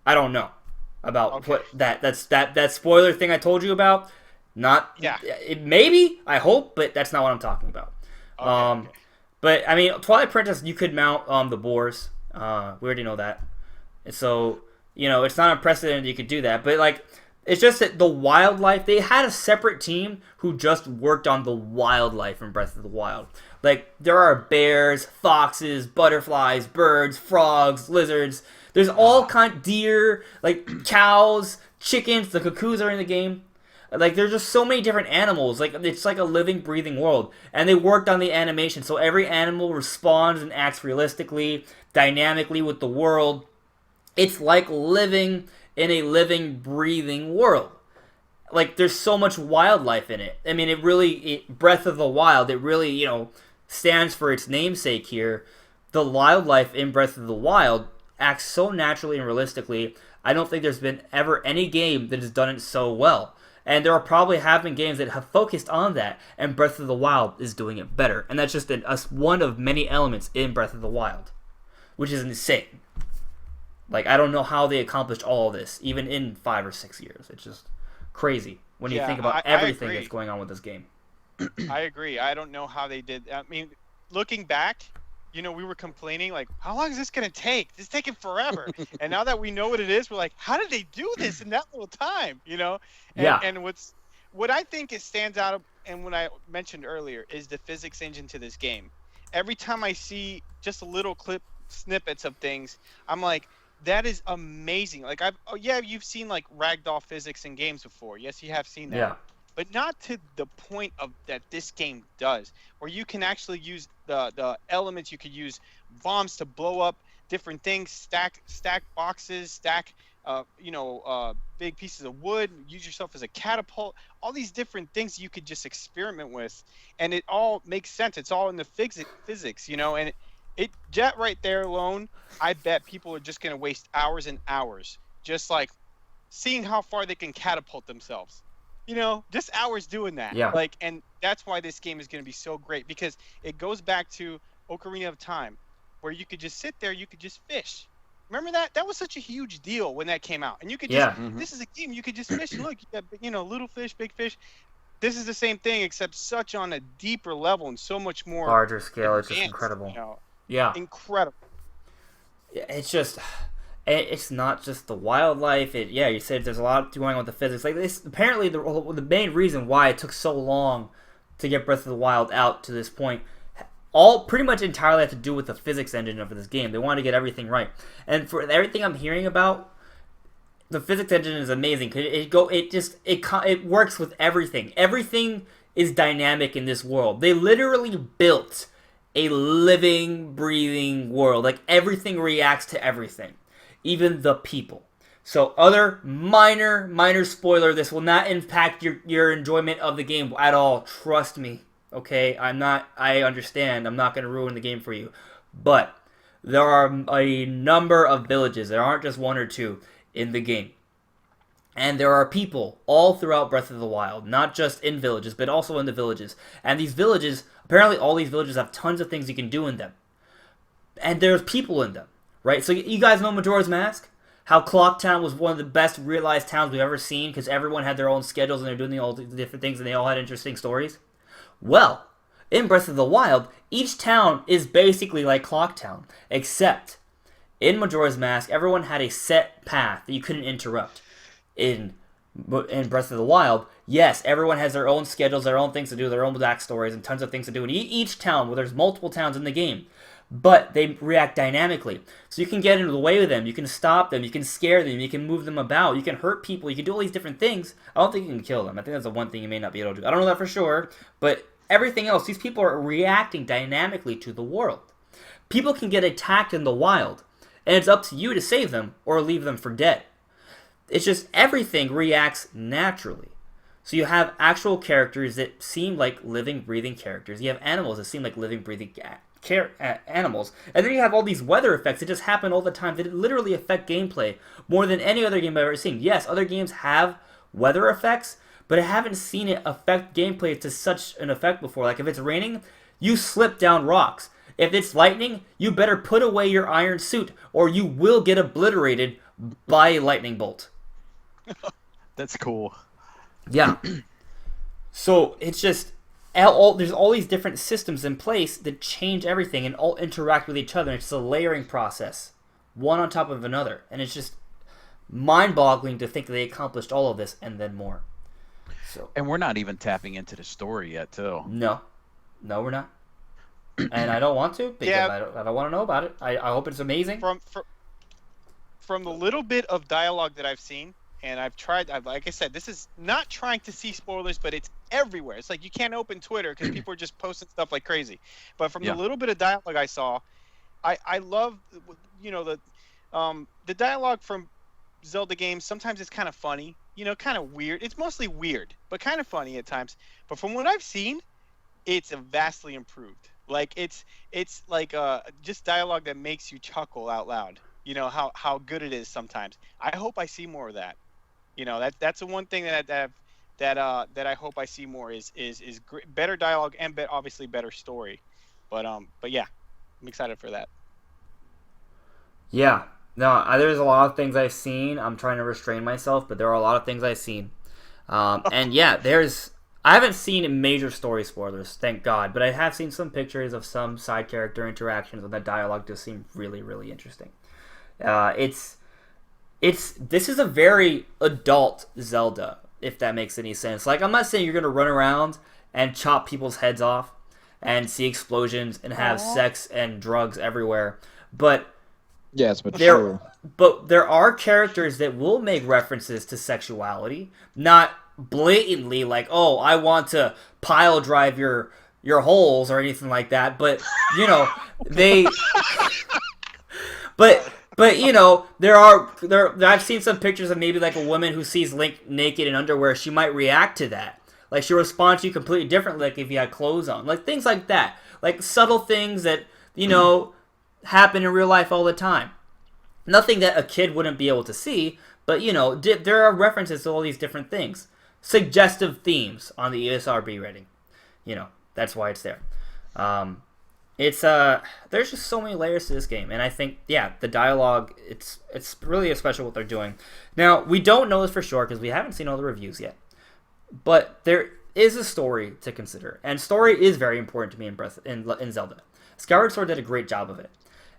I don't know about what that spoiler thing I told you about. Not. Yeah. Maybe. I hope, but that's not what I'm talking about. Okay. But I mean, Twilight Princess, you could mount the boars. We already know that. So it's not unprecedented you could do that. But like. It's just that the wildlife, they had a separate team who just worked on the wildlife in Breath of the Wild. Like, there are bears, foxes, butterflies, birds, frogs, lizards. There's all deer, like cows, chickens, the cuckoos are in the game. Like, there's just so many different animals. Like, it's like a living, breathing world. And they worked on the animation, so every animal responds and acts realistically, dynamically with the world. It's like living in a living, breathing world. Like, there's so much wildlife in it. I mean, Breath of the Wild, it really, stands for its namesake here. The wildlife in Breath of the Wild acts so naturally and realistically. I don't think there's been ever any game that has done it so well. And there have been games that have focused on that, and Breath of the Wild is doing it better. And that's just one of many elements in Breath of the Wild, which is insane. Like, I don't know how they accomplished all of this, even in 5 or 6 years. It's just crazy when you think about everything that's going on with this game. I agree. I don't know how they did. I mean, looking back, we were complaining, like, how long is this going to take? It's taking forever. And now that we know what it is, we're like, how did they do this in that little time? And what I think stands out, and what I mentioned earlier, is the physics engine to this game. Every time I see just a little snippets of things, I'm like, that is amazing. Like, you've seen like ragdoll physics in games before. Yes, you have seen that. Yeah. But not to the point of that this game does, where you can actually use the elements. You could use bombs to blow up different things, stack boxes, stack big pieces of wood, use yourself as a catapult. All these different things you could just experiment with, and it all makes sense. It's all in the physics, and that right there alone, I bet people are just going to waste hours and hours just like seeing how far they can catapult themselves. Just hours doing that. Yeah. Like, and that's why this game is going to be so great, because it goes back to Ocarina of Time, where you could just sit there, you could just fish. Remember that? That was such a huge deal when that came out. And you could just, this is a game, you could just fish. Look, you got, little fish, big fish. This is the same thing, except such on a deeper level and so much more larger scale. Advanced, it's just incredible. Yeah. Incredible. It's just, it's not just the wildlife. You said there's a lot going on with the physics. Like this, apparently the main reason why it took so long to get Breath of the Wild out to this point, all pretty much entirely had to do with the physics engine of this game. They wanted to get everything right, and for everything I'm hearing about, the physics engine is amazing. It works with everything. Everything is dynamic in this world. They literally built a living, breathing world. Like, everything reacts to everything, even the people. So, other minor spoiler, this will not impact your enjoyment of the game at all. Trust me, okay? I understand. I'm not going to ruin the game for you. But there are a number of villages. There aren't just one or two in the game. And there are people all throughout Breath of the Wild, not just in villages, but also in the villages. And these villages, apparently all these villages have tons of things you can do in them. And there's people in them, right? So you guys know Majora's Mask? How Clocktown was one of the best realized towns we've ever seen because everyone had their own schedules and they're doing all the different things and they all had interesting stories. Well, in Breath of the Wild, each town is basically like Clocktown, except in Majora's Mask, everyone had a set path that you couldn't interrupt. In Breath of the Wild, yes, everyone has their own schedules, their own things to do, their own backstories, and tons of things to do in each town, where there's multiple towns in the game. But they react dynamically. So you can get into the way with them, you can stop them, you can scare them, you can move them about, you can hurt people, you can do all these different things. I don't think you can kill them. I think that's the one thing you may not be able to do. I don't know that for sure, but everything else, these people are reacting dynamically to the world. People can get attacked in the wild, and it's up to you to save them or leave them for dead. It's just everything reacts naturally. So you have actual characters that seem like living, breathing characters. You have animals that seem like living, breathing animals. And then you have all these weather effects that just happen all the time that literally affect gameplay more than any other game I've ever seen. Yes, other games have weather effects, but I haven't seen it affect gameplay to such an effect before. Like if it's raining, you slip down rocks. If it's lightning, you better put away your iron suit or you will get obliterated by a lightning bolt. That's cool. Yeah. So it's just there's all these different systems in place that change everything and all interact with each other. It's just a layering process, one on top of another, and it's just mind-boggling to think that they accomplished all of this and then more. So. And we're not even tapping into the story yet, too. No, we're not. And I don't want to because I don't want to know about it. I hope it's amazing. From the little bit of dialogue that I've seen, and I've tried, like I said, this is not trying to see spoilers, but it's everywhere. It's like you can't open Twitter because people are just posting stuff like crazy. But from the little bit of dialogue I saw, I love, the dialogue from Zelda games. Sometimes it's kind of funny, kind of weird. It's mostly weird, but kind of funny at times. But from what I've seen, it's vastly improved. Like it's like just dialogue that makes you chuckle out loud. How good it is sometimes. I hope I see more of that. That's the one thing that I hope I see more is better dialogue and obviously better story. But yeah, I'm excited for that. Yeah. No, there's a lot of things I've seen. I'm trying to restrain myself, but there are a lot of things I've seen. And yeah, I haven't seen major story spoilers, thank God, but I have seen some pictures of some side character interactions, and the dialogue does seem really, really interesting. This is a very adult Zelda, if that makes any sense. Like, I'm not saying you're gonna run around and chop people's heads off and see explosions and have sex and drugs everywhere, but yes, but true. But there are characters that will make references to sexuality, not blatantly like, oh, I want to pile drive your holes or anything like that, but they but I've seen some pictures of maybe like a woman who sees Link naked in underwear. She might react to that. Like she'll respond to you completely differently, like if you had clothes on. Like things like that. Like subtle things that, happen in real life all the time. Nothing that a kid wouldn't be able to see, but there are references to all these different things. Suggestive themes on the ESRB rating. That's why it's there. There's just so many layers to this game, and I think the dialogue it's really special what they're doing. Now we don't know this for sure because we haven't seen all the reviews yet, but there is a story to consider, and story is very important to me in Zelda. Skyward Sword did a great job of it,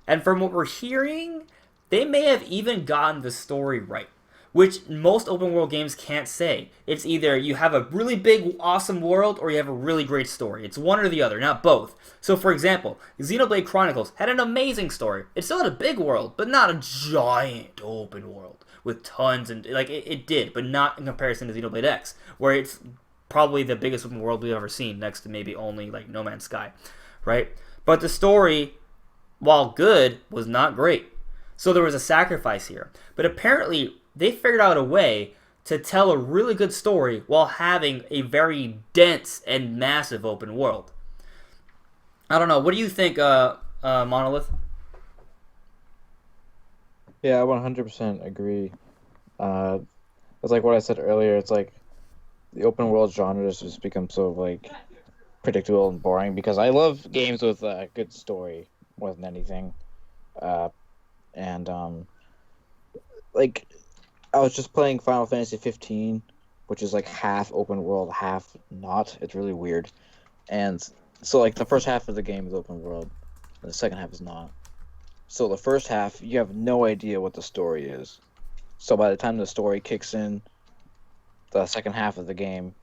and from what we're hearing, they may have even gotten the story right, which most open world games can't say. It's either you have a really big, awesome world, or you have a really great story. It's one or the other, not both. So, for example, Xenoblade Chronicles had an amazing story. It still had a big world, but not a giant open world with tons and it did, but not in comparison to Xenoblade X, where it's probably the biggest open world we've ever seen, next to maybe only like No Man's Sky, right? But the story, while good, was not great. So there was a sacrifice here. But apparently, they figured out a way to tell a really good story while having a very dense and massive open world. I don't know. What do you think, Monolith? Yeah, I 100% agree. It's like what I said earlier. It's like the open world genre has just become so predictable and boring because I love games with a good story more than anything. And like I was just playing Final Fantasy 15, which is like half open world, half not. It's really weird. And so like the first half of the game is open world, and the second half is not. So the first half, you have no idea what the story is. So by the time the story kicks in, the second half of the game,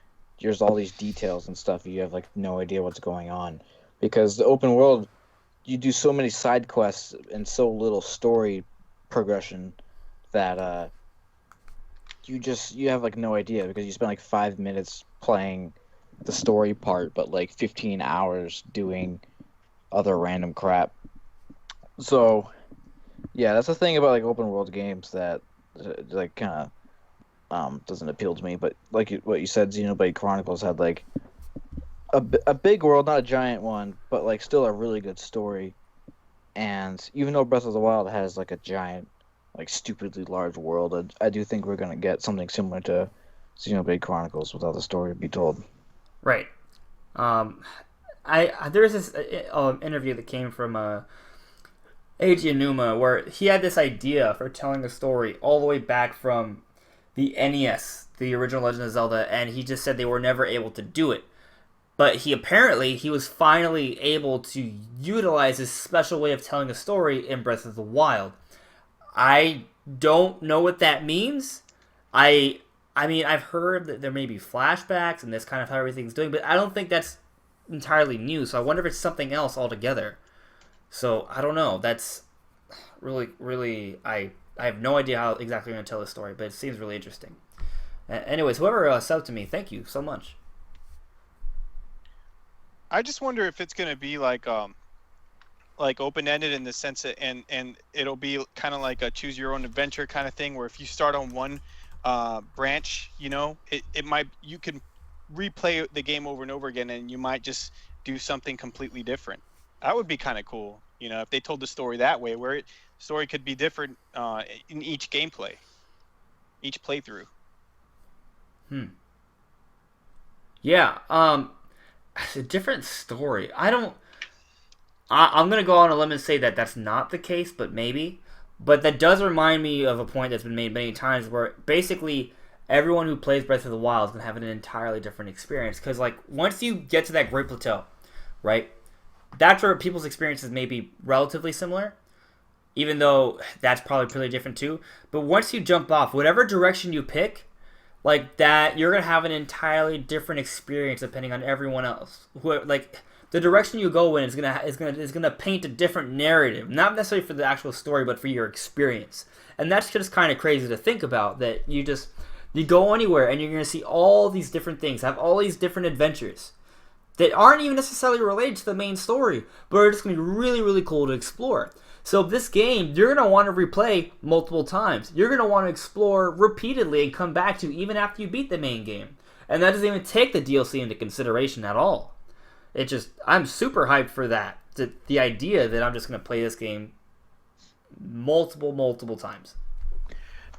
there's all these details and stuff. You have like no idea what's going on, because the open world, you do so many side quests and so little story progression that you have like no idea, because you spend like 5 minutes playing the story part, but like 15 hours doing other random crap. So yeah, that's the thing about like open world games that like kind of doesn't appeal to me. But like what you said, Xenoblade Chronicles had like a big world, not a giant one, but like still a really good story. And even though Breath of the Wild has like a giant, like stupidly large world, I do think we're gonna get something similar to Xenoblade Chronicles without the story to be told. Right. There's this interview that came from Eiji Aonuma where he had this idea for telling a story all the way back from the NES, the original Legend of Zelda, and he just said they were never able to do it. But he was finally able to utilize this special way of telling a story in Breath of the Wild. I don't know what that means. I mean, I've heard that there may be flashbacks and that's kind of how everything's doing, but I don't think that's entirely new. So I wonder if it's something else altogether. So I don't know. That's really I have no idea how exactly I'm going to tell this story, but it seems really interesting. Anyways, whoever subbed to me, thank you so much. I just wonder if it's gonna be like open ended in the sense that, and it'll be kind of like a choose your own adventure kind of thing, where if you start on one branch, it might, you can replay the game over and over again, and you might just do something completely different. That would be kind of cool, if they told the story that way, where story could be different in each gameplay, each playthrough. Yeah, it's a different story. I'm going to go on a limb and say that that's not the case, but maybe. But that does remind me of a point that's been made many times where basically everyone who plays Breath of the Wild is going to have an entirely different experience. Because, like, once you get to that Great Plateau, right, that's where people's experiences may be relatively similar, even though that's probably pretty different too. But once you jump off, whatever direction you pick, like that, you're going to have an entirely different experience depending on everyone else. Like, the direction you go in is gonna paint a different narrative, not necessarily for the actual story, but for your experience. And that's just kind of crazy to think about. That you go anywhere and you're gonna see all these different things, have all these different adventures that aren't even necessarily related to the main story, but are just gonna be really, really cool to explore. So this game, you're gonna want to replay multiple times. You're gonna want to explore repeatedly and come back to even after you beat the main game. And that doesn't even take the DLC into consideration at all. I'm super hyped for that. The idea that I'm just going to play this game multiple times.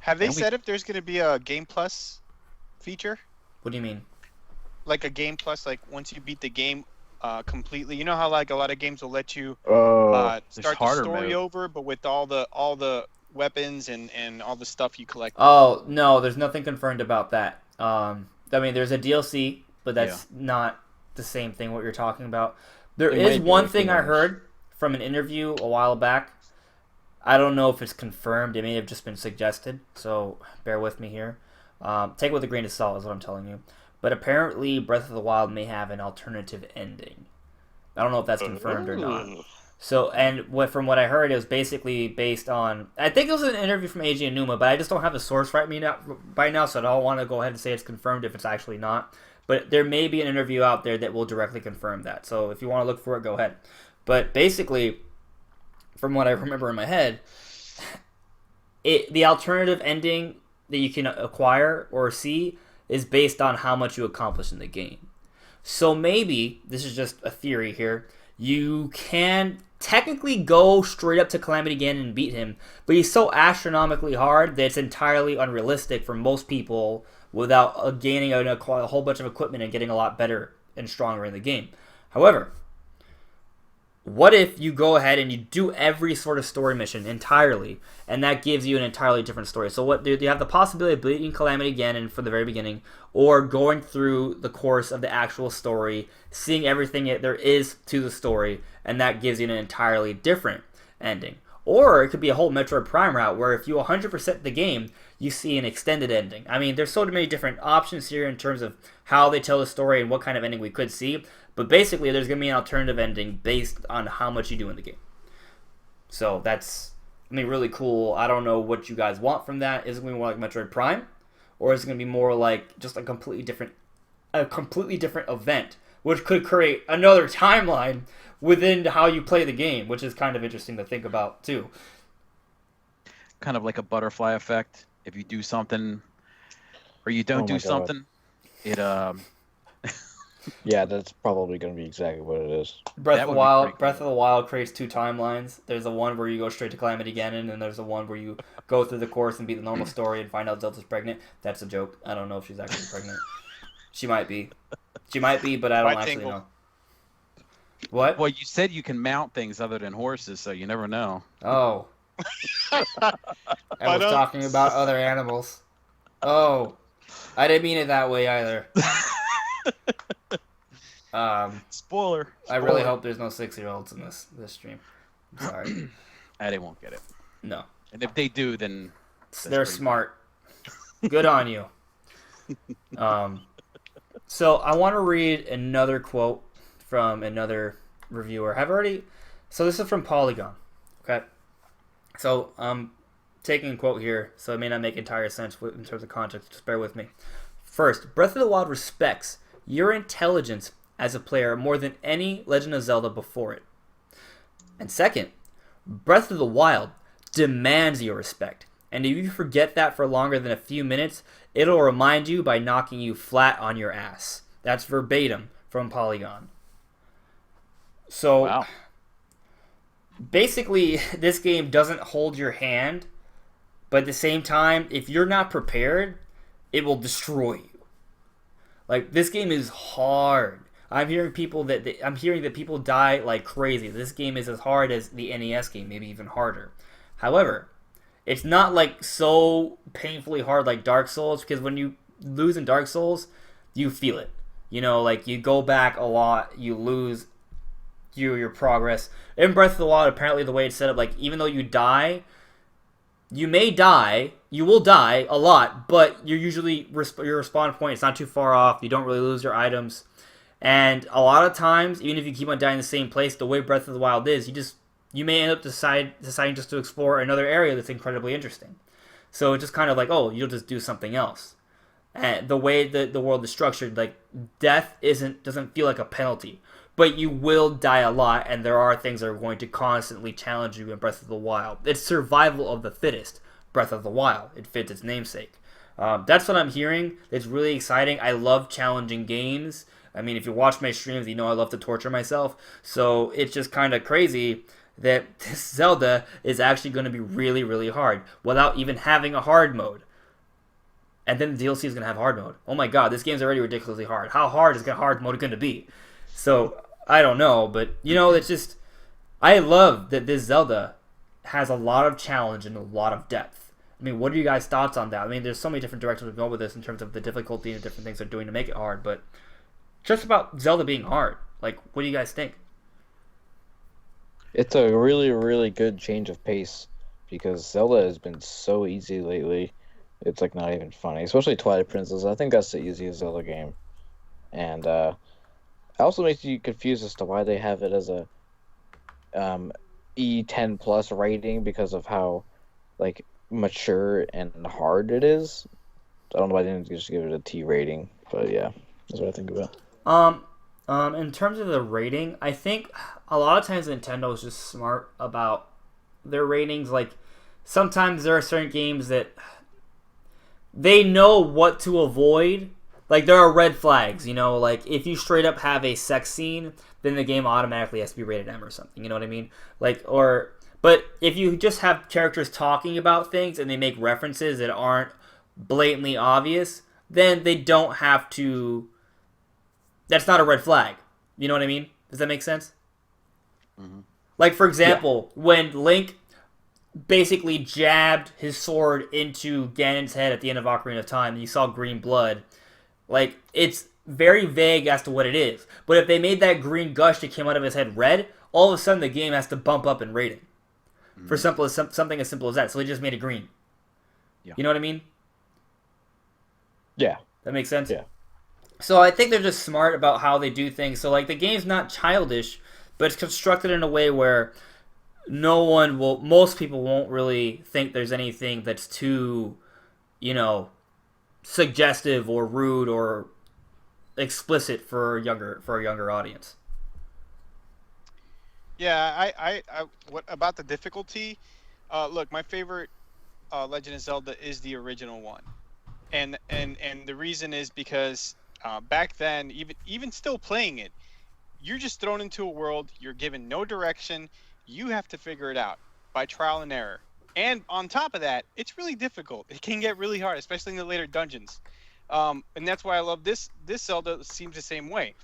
Have they said if there's going to be a Game Plus feature? What do you mean? Like a Game Plus, like once you beat the game completely. You know how like a lot of games will let you start the story over, but with all the weapons and all the stuff you collect. Oh, no, there's nothing confirmed about that. I mean, there's a DLC, but that's not the same thing what you're talking about. There is one thing I heard from an interview a while back. I don't know if it's confirmed. It may have just been suggested, so bear with me here. Take it with a grain of salt is what I'm telling you. But apparently Breath of the Wild may have an alternative ending. I don't know if that's confirmed or not. So, and from what I heard, it was basically based on, I think it was an interview from Eiji Aonuma, but I just don't have the source right by now, so I don't want to go ahead and say it's confirmed if it's actually not. But there may be an interview out there that will directly confirm that. So if you want to look for it, go ahead. But basically, from what I remember in my head, the alternative ending that you can acquire or see is based on how much you accomplish in the game. So maybe, this is just a theory here, you can technically go straight up to Calamity Ganon and beat him, but he's so astronomically hard that it's entirely unrealistic for most people without gaining a whole bunch of equipment and getting a lot better and stronger in the game. However, what if you go ahead and you do every sort of story mission entirely, and that gives you an entirely different story? So what you have the possibility of beating Calamity Ganon from the very beginning, or going through the course of the actual story, seeing everything there is to the story, and that gives you an entirely different ending. Or it could be a whole Metroid Prime route where if you 100% the game, you see an extended ending. I mean, there's so many different options here in terms of how they tell the story and what kind of ending we could see. But basically, there's going to be an alternative ending based on how much you do in the game. So that's, I mean, really cool. I don't know what you guys want from that. Is it going to be more like Metroid Prime? Or is it going to be more like just a completely different event, which could create another timeline within how you play the game, which is kind of interesting to think about too. Kind of like a butterfly effect. If you do something or you don't Oh my do God. something, it Yeah, that's probably going to be exactly what it is. Breath That of the would be Wild. pretty cool. Breath of the Wild creates two timelines. There's the one where you go straight to Calamity Ganon, and there's the one where you go through the course and beat the normal story and find out Zelda's pregnant. That's a joke. I don't know if she's actually pregnant. She might be. But I don't Might actually tingle. know. What? well, you said you can mount things other than horses, so you never know. Oh. I was But, talking about other animals. Oh. I didn't mean it that way either. Spoiler. I really hope there's no 6-year-olds in this stream. I'm sorry. They won't get it. No. And if they do, then They're pretty smart. Good on you. So I want to read another quote from another reviewer. So this is from Polygon. Okay. So I'm taking a quote here, so it may not make entire sense in terms of context. Just bear with me. First, Breath of the Wild respects your intelligence as a player more than any Legend of Zelda before it. And second, Breath of the Wild demands your respect. And if you forget that for longer than a few minutes, it'll remind you by knocking you flat on your ass. That's verbatim from Polygon. So, Wow. basically, this game doesn't hold your hand, but at the same time, if you're not prepared, it will destroy you. Like, this game is hard. I'm hearing that people die like crazy. This game is as hard as the NES game, maybe even harder. However, it's not like so painfully hard like Dark Souls, because when you lose in Dark Souls, you feel it. You know, like you go back a lot, you lose your progress. In Breath of the Wild, apparently the way it's set up, like even though you die, you will die a lot, but you're usually your respawn point is not too far off. You don't really lose your items, and a lot of times, even if you keep on dying in the same place, the way Breath of the Wild is, you may end up deciding just to explore another area that's incredibly interesting. So it's just kind of like, oh, you'll just do something else. And the way that the world is structured, like death doesn't feel like a penalty, but you will die a lot, and there are things that are going to constantly challenge you in Breath of the Wild. It's survival of the fittest. Breath of the Wild. It fits its namesake. That's what I'm hearing. It's really exciting. I love challenging games. I mean, if you watch my streams, you know I love to torture myself. So it's just kind of crazy that this Zelda is actually going to be really, really hard without even having a hard mode. And then the DLC is going to have hard mode. Oh my god, this game's already ridiculously hard. How hard is hard mode going to be? So, I don't know, but, you know, it's just... I love that this Zelda has a lot of challenge and a lot of depth. I mean, what are you guys' thoughts on that? I mean, there's so many different directions we go with this in terms of the difficulty and the different things they're doing to make it hard, but just about Zelda being hard. Like, what do you guys think? It's a really, really good change of pace because Zelda has been so easy lately. It's like not even funny, especially Twilight Princess. I think that's the easiest Zelda game, and it also makes you confused as to why they have it as a E10 plus rating because of how like mature and hard it is. I don't know why they didn't just give it a T rating, but yeah, that's what I think about. In terms of the rating, I think a lot of times Nintendo is just smart about their ratings. Like, sometimes there are certain games that they know what to avoid. Like, there are red flags, you know? Like, if you straight up have a sex scene, then the game automatically has to be rated M or something, you know what I mean? Like, but if you just have characters talking about things and they make references that aren't blatantly obvious, then they don't have to... That's not a red flag. You know what I mean? Does that make sense? Mhm. Like, for example, when Link basically jabbed his sword into Ganon's head at the end of Ocarina of Time, and you saw green blood, like, it's very vague as to what it is. But if they made that green gush that came out of his head red, all of a sudden the game has to bump up in rating for something as simple as that. So they just made it green. Yeah. You know what I mean? Yeah. That makes sense? Yeah. So I think they're just smart about how they do things. So, like, the game's not childish, but it's constructed in a way where most people won't really think there's anything that's too, suggestive or rude or explicit for a younger audience. Yeah, what about the difficulty? Look, my favorite Legend of Zelda is the original one, and the reason is because back then, even still playing it, you're just thrown into a world. You're given no direction. You have to figure it out by trial and error. And on top of that, it's really difficult. It can get really hard, especially in the later dungeons. And that's why I love this. This Zelda seems the same way.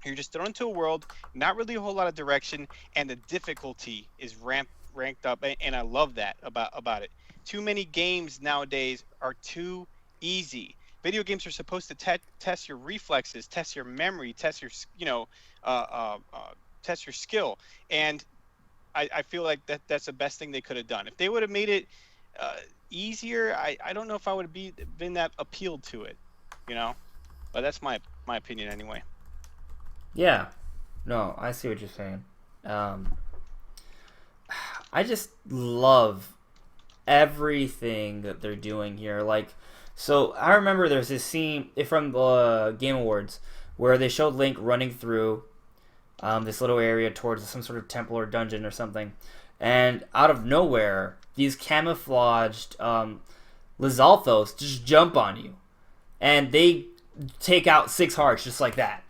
You're just thrown into a world, not really a whole lot of direction, and the difficulty is ranked up. And I love that about it. Too many games nowadays are too easy. Video games are supposed to test your reflexes, test your memory, test your test your skill, and I feel like that's the best thing they could have done. If they would have made it easier, I don't know if I would have been that appealed to it, But that's my opinion anyway. Yeah. No, I see what you're saying. I just love everything that they're doing here. Like, so I remember there's this scene from the Game Awards where they showed Link running through this little area towards some sort of temple or dungeon or something, and out of nowhere, these camouflaged Lizalfos just jump on you, and they take out 6 hearts just like that.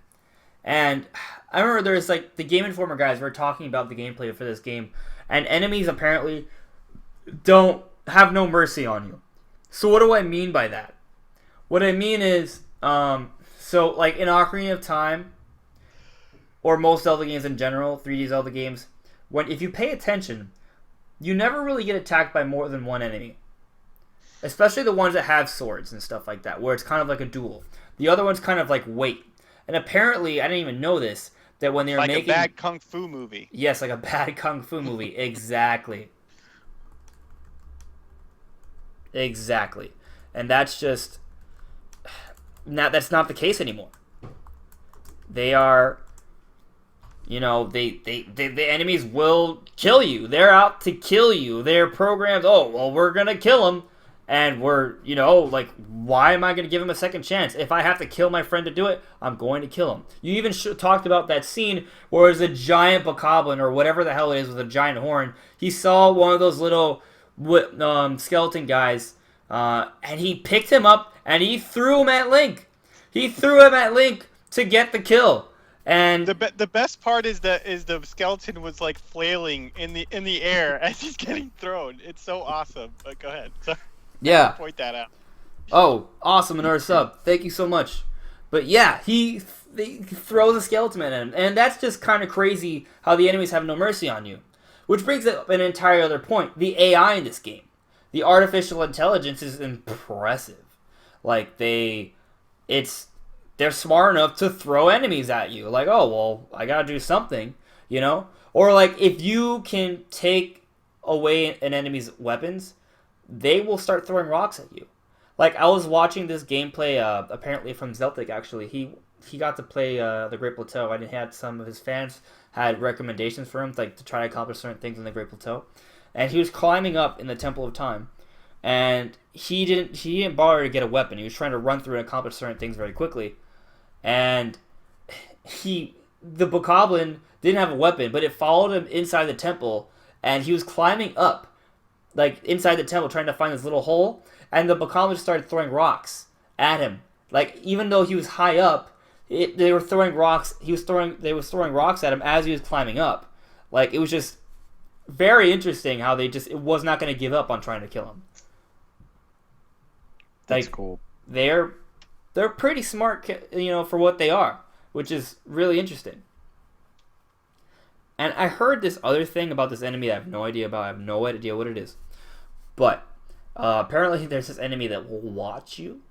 And I remember there's like the Game Informer guys were talking about the gameplay for this game, and enemies apparently don't have no mercy on you. So what do I mean by that? What I mean is, so like in Ocarina of Time, or most Zelda games in general, 3D Zelda games, if you pay attention, you never really get attacked by more than one enemy. Especially the ones that have swords and stuff like that, where it's kind of like a duel. The other ones kind of like wait. And apparently, I didn't even know this, that when they were like making... a bad kung fu movie. Yes, like a bad kung fu movie. Exactly. Exactly. And that's just... that's not the case anymore. They are... the enemies will kill you. They're out to kill you. They're programmed, we're going to kill him. And we're, like, why am I going to give him a second chance? If I have to kill my friend to do it, I'm going to kill him. You even talked about that scene where there's a giant bokoblin or whatever the hell it is with a giant horn. He saw one of those little skeleton guys, and he picked him up and he threw him at Link. He threw him at Link to get the kill. And the best part is the skeleton was like flailing in the air as he's getting thrown. It's so awesome. But go ahead. Sorry. Yeah. Point that out. Oh, awesome, another sub. Thank you so much. But yeah, he throws a skeleton at him. And that's just kind of crazy how the enemies have no mercy on you. Which brings up an entire other point. The AI in this game. The artificial intelligence is impressive. Like, they're smart enough to throw enemies at you. Like, I gotta do something, Or like, if you can take away an enemy's weapons, they will start throwing rocks at you. Like, I was watching this gameplay, apparently from Zeltic, actually. He got to play the Great Plateau, and he had some of his fans had recommendations for him, like, to try to accomplish certain things in the Great Plateau. And he was climbing up in the Temple of Time, and he didn't bother to get a weapon. He was trying to run through and accomplish certain things very quickly. And the bokoblin didn't have a weapon, but it followed him inside the temple, and he was climbing up, like, inside the temple, trying to find this little hole, and the bokoblin started throwing rocks at him. Like, even though he was high up, they were throwing rocks. They was throwing rocks at him as he was climbing up. Like, it was just very interesting how it was not going to give up on trying to kill him. That's like, cool. They're pretty smart, for what they are, which is really interesting. And I heard this other thing about this enemy that I have no idea about. I have no idea what it is. But apparently there's this enemy that will watch you,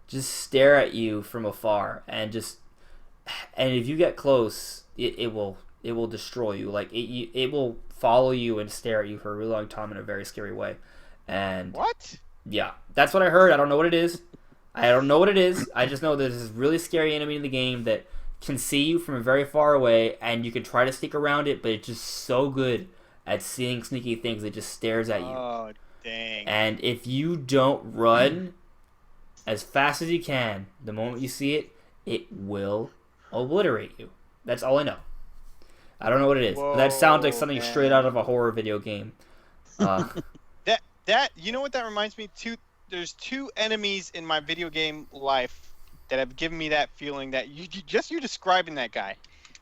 just stare at you from afar, and if you get close, it will destroy you. Like it will follow you and stare at you for a really long time in a very scary way. And What? yeah, that's what I heard. I don't know what it is. I just know there's this really scary enemy in the game that can see you from very far away, and you can try to sneak around it, but it's just so good at seeing sneaky things. It just stares at you. Oh, dang. And if you don't run as fast as you can, the moment you see it, it will obliterate you. That's all I know. I don't know what it is. But that sounds like something straight out of a horror video game. That you know what that reminds me to? There's two enemies in my video game life that have given me that feeling that you describing that guy.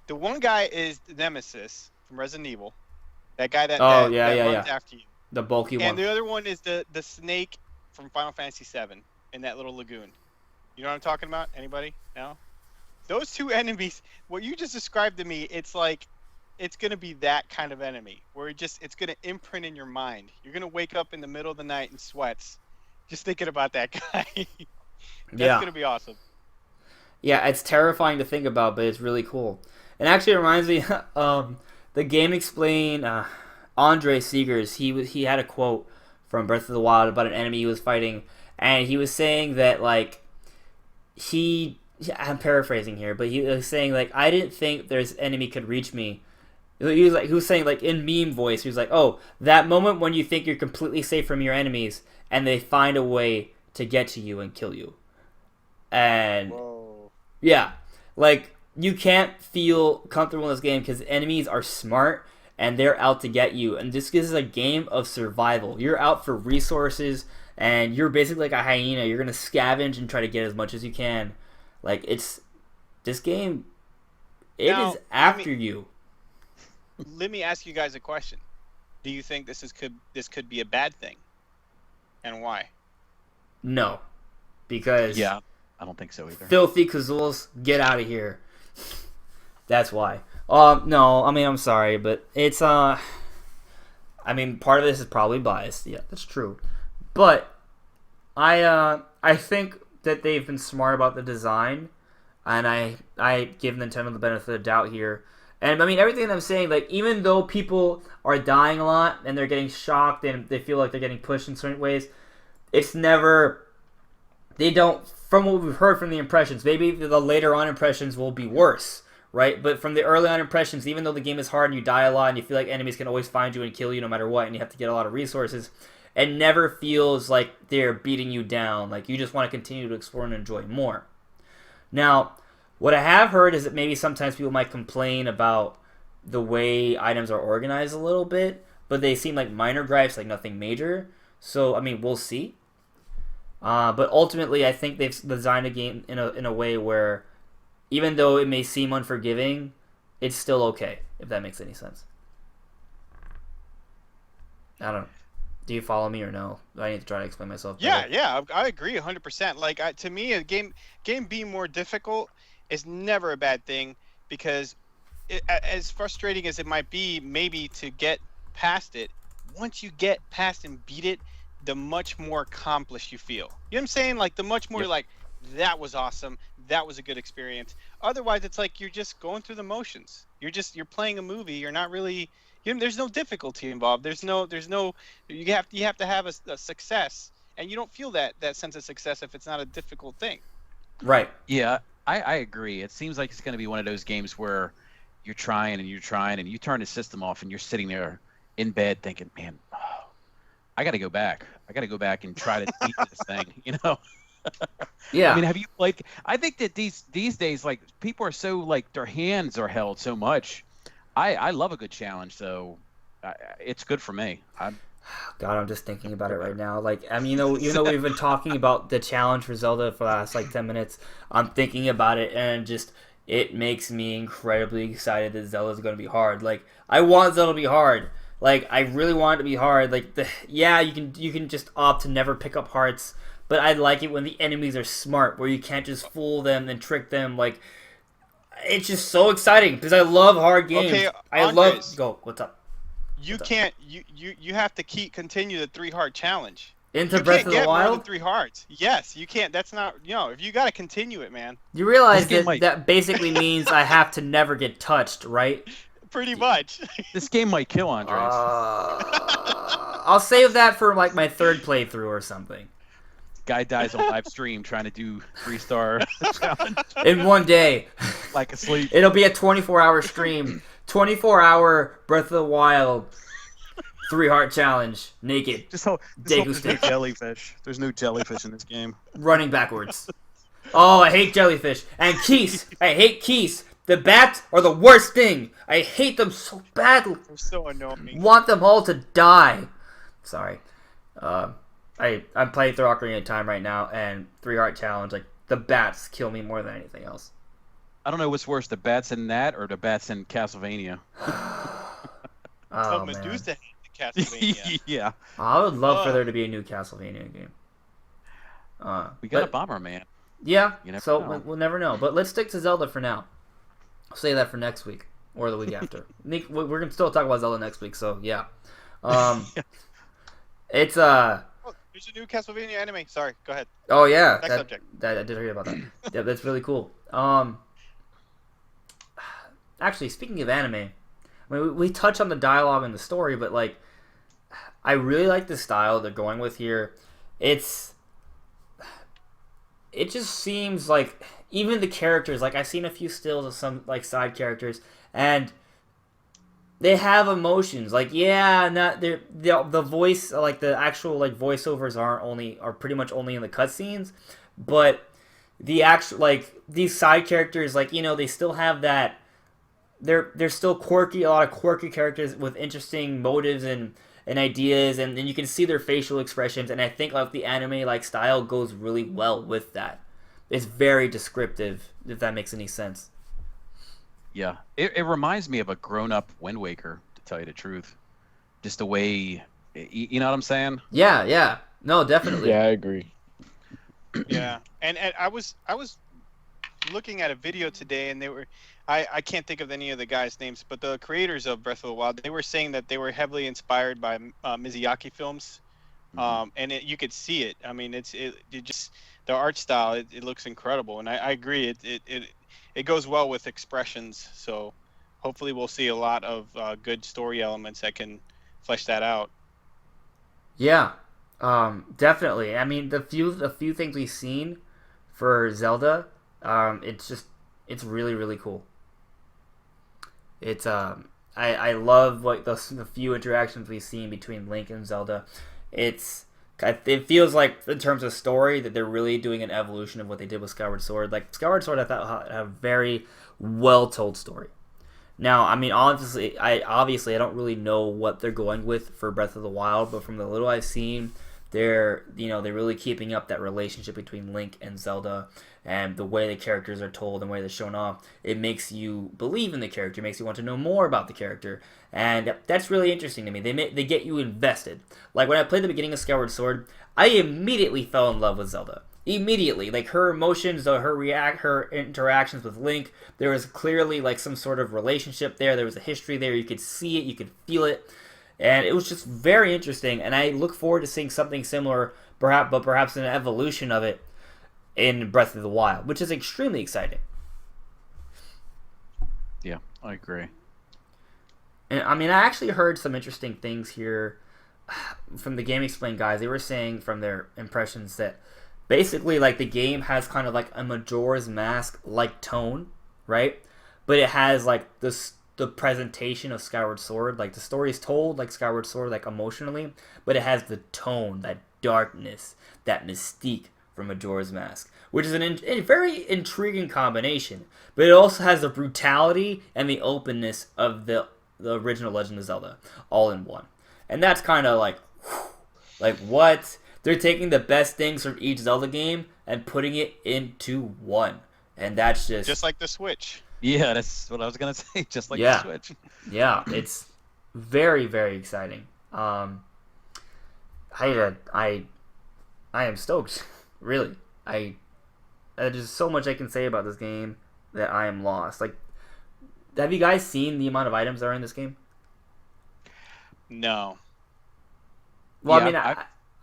The one guy is Nemesis from Resident Evil. That guy that runs after you. The bulky one. And the other one is the snake from Final Fantasy VII in that little lagoon. You know what I'm talking about? Anybody? No? Those two enemies, what you just described to me, it's like it's going to be that kind of enemy where it's going to imprint in your mind. You're going to wake up in the middle of the night in sweats just thinking about that guy. That's going to be awesome. Yeah, it's terrifying to think about, but it's really cool. It actually reminds me the Game Explain Andre Seegers, he had a quote from Breath of the Wild about an enemy he was fighting, and he was saying that I'm paraphrasing here, but he was saying I didn't think this enemy could reach me. He was saying in meme voice, he was like, oh, that moment when you think you're completely safe from your enemies and they find a way to get to you and kill you. And Whoa. Yeah, you can't feel comfortable in this game because enemies are smart and they're out to get you. And this is a game of survival. You're out for resources and you're basically like a hyena. You're going to scavenge and try to get as much as you can. This game, it is after you. Let me ask you guys a question. Do you think this could be a bad thing? And why? No. Because Yeah, I don't think so either. filthy Kazuls, get out of here. That's why. No, I mean, I'm sorry, but it's, I mean, part of this is probably biased. Yeah, that's true. But I think that they've been smart about the design, and I give Nintendo the benefit of the doubt here. And I mean, everything I'm saying, even though people are dying a lot and they're getting shocked and they feel like they're getting pushed in certain ways, it's never, they don't, from what we've heard from the impressions, maybe the later on impressions will be worse, right? But from the early on impressions, even though the game is hard and you die a lot and you feel like enemies can always find you and kill you no matter what and you have to get a lot of resources, it never feels like they're beating you down. You just want to continue to explore and enjoy more. Now, what I have heard is that maybe sometimes people might complain about the way items are organized a little bit, but they seem like minor gripes, nothing major. So, I mean, we'll see. But ultimately, I think they've designed a game in a way where, even though it may seem unforgiving, it's still okay, if that makes any sense. I don't know. Do you follow me or no? Do I need to try to explain myself better? Yeah, I agree 100%. To me, a game being more difficult is never a bad thing because as frustrating as it might be maybe to get past it, once you get past and beat it, the much more accomplished you feel. You know what I'm saying? The much more you're that was awesome. That was a good experience. Otherwise, it's you're just going through the motions. You're playing a movie. You're not really, there's no difficulty involved. There's no, you have to have a success, and you don't feel that sense of success if it's not a difficult thing. Right. Yeah, I agree. It seems like it's going to be one of those games where you're trying and you turn the system off and you're sitting there in bed thinking, man, I got to go back. I got to go back and try to beat this thing, Yeah. I mean, have you played? I think that these days, people are so their hands are held so much. I love a good challenge, so it's good for me. God, I'm just thinking about it right now. I mean, even though we've been talking about the challenge for Zelda for the last 10 minutes, I'm thinking about it and it makes me incredibly excited that Zelda's going to be hard. I want Zelda to be hard. I really want it to be hard. You can just opt to never pick up hearts, but I like it when the enemies are smart, where you can't just fool them and trick them. it's just so exciting because I love hard games. Okay, I Andres. go. What's up? You What's up? can't. You have to continue the 3 heart challenge. Into You Breath can't of the get more than Wild? 3 hearts. Yes, you can't. That's not. If you gotta continue it, man. You realize This game that might- that basically means I have to never get touched, right? Pretty much. This game might kill Andres. I'll save that for like my third playthrough or something. Guy dies on live stream trying to do 3-star challenge In one day. like asleep. It'll be a 24-hour stream. 24-hour Breath of the Wild 3-heart challenge. Naked. Just hope Deku there's no jellyfish. There's no jellyfish in this game. Running backwards. Oh, I hate jellyfish. And Keys. I hate Keys. The bats are the worst thing. I hate them so badly. They're so annoying. Want them all to die. Sorry. I'm playing through Ocarina of Time right now, and 3-heart challenge, like, the bats kill me more than anything else. I don't know what's worse, the bats in that or the bats in Castlevania. Oh, man. Medusa hates the Castlevania. Yeah. I would love for Ugh. there to be a new Castlevania game. We got a But- bomber man. Yeah, You never so know. we'll never know. But let's stick to Zelda for now. I'll say that for next week or the week after. Nick, we're gonna still talk about Zelda next week, so yeah. It's Oh, there's a new Castlevania anime. Sorry, go ahead. oh yeah, Next subject. I did hear about that. Yeah, that's really cool. Actually, speaking of anime, I mean, we touch on the dialogue and the story, but like, I really like the style they're going with here. It just seems like even the characters, like I've seen a few stills of some like side characters, and they have emotions. Like not the voice, like the actual like voiceovers are pretty much only in the cutscenes, but the actual like these side characters, like they still have that. They're still quirky, a lot of quirky characters with interesting motives and ideas, and you can see their facial expressions, and I think like the anime like style goes really well with that. It's very descriptive, if that makes any sense. Yeah. It reminds me of a grown-up Wind Waker, to tell you the truth. Just the way, you know what I'm saying? Yeah, no, definitely. Yeah, I agree. Yeah, and I was looking at a video today, and I can't think of any of the guys' names, but the creators of Breath of the Wild, they were saying that they were heavily inspired by Miyazaki films, and you could see it. I mean, it just the art style, it looks incredible, and I agree. It goes well with expressions, so hopefully we'll see a lot of good story elements that can flesh that out. Yeah, definitely. I mean, the few things we've seen for Zelda, it's really really cool. It's I love like the few interactions we've seen between Link and Zelda. It feels like in terms of story that they're really doing an evolution of what they did with Skyward Sword. Like Skyward Sword, I thought had a very well told story. Now, I mean, obviously, I don't really know what they're going with for Breath of the Wild, but from the little I've seen, they're really keeping up that relationship between Link and Zelda, and the way the characters are told and the way they're shown off. It makes you believe in the character, makes you want to know more about the character, and that's really interesting to me. They get you invested. Like when I played the beginning of Skyward Sword, I immediately fell in love with Zelda. Immediately, like her emotions, her interactions with Link, there was clearly like some sort of relationship there. There was a history there. You could see it, you could feel it, and it was just very interesting. And I look forward to seeing something similar, perhaps an evolution of it in Breath of the Wild, which is extremely exciting. Yeah, I agree. And I mean, I actually heard some interesting things here from the Game Explain guys. They were saying from their impressions that basically, like, the game has kind of like a Majora's Mask like tone, right? But it has like the presentation of Skyward Sword. Like the story is told like Skyward Sword, like emotionally, but it has the tone, that darkness, that mystique from Majora's Mask, which is a very intriguing combination. But it also has the brutality and the openness of the original Legend of Zelda all in one, and that's kind of like, like what? They're taking the best things from each Zelda game and putting it into one. And that's Just like the Switch. Yeah, that's what I was gonna say. Just like Yeah. the Switch. Yeah, it's very, very exciting. I am stoked. Really. There's so much I can say about this game. that I am lost. Like, have you guys seen the amount of items that are in this game? No. Well, I Yeah, mean, I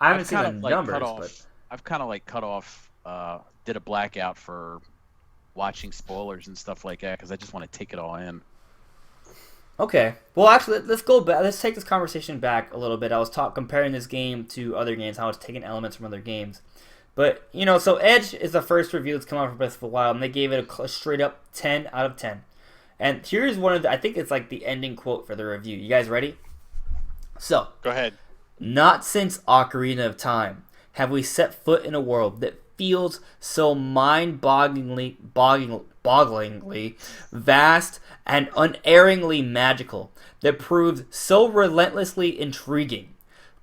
haven't I've seen kind the of like cut numbers, but off. I've kind of like cut off. Did a blackout for watching spoilers and stuff like that because I just want to take it all in. okay. Well, actually, let's go back. Let's take this conversation back a little bit. I was comparing this game to other games, how it's taking elements from other games. But, so Edge is the first review that's come out for Breath of the Wild, and they gave it a straight up 10 out of 10. And here's one of I think it's like the ending quote for the review. You guys ready? So, Go ahead. not since Ocarina of Time have we set foot in a world that feels so mind-bogglingly vast and unerringly magical, that proves so relentlessly intriguing.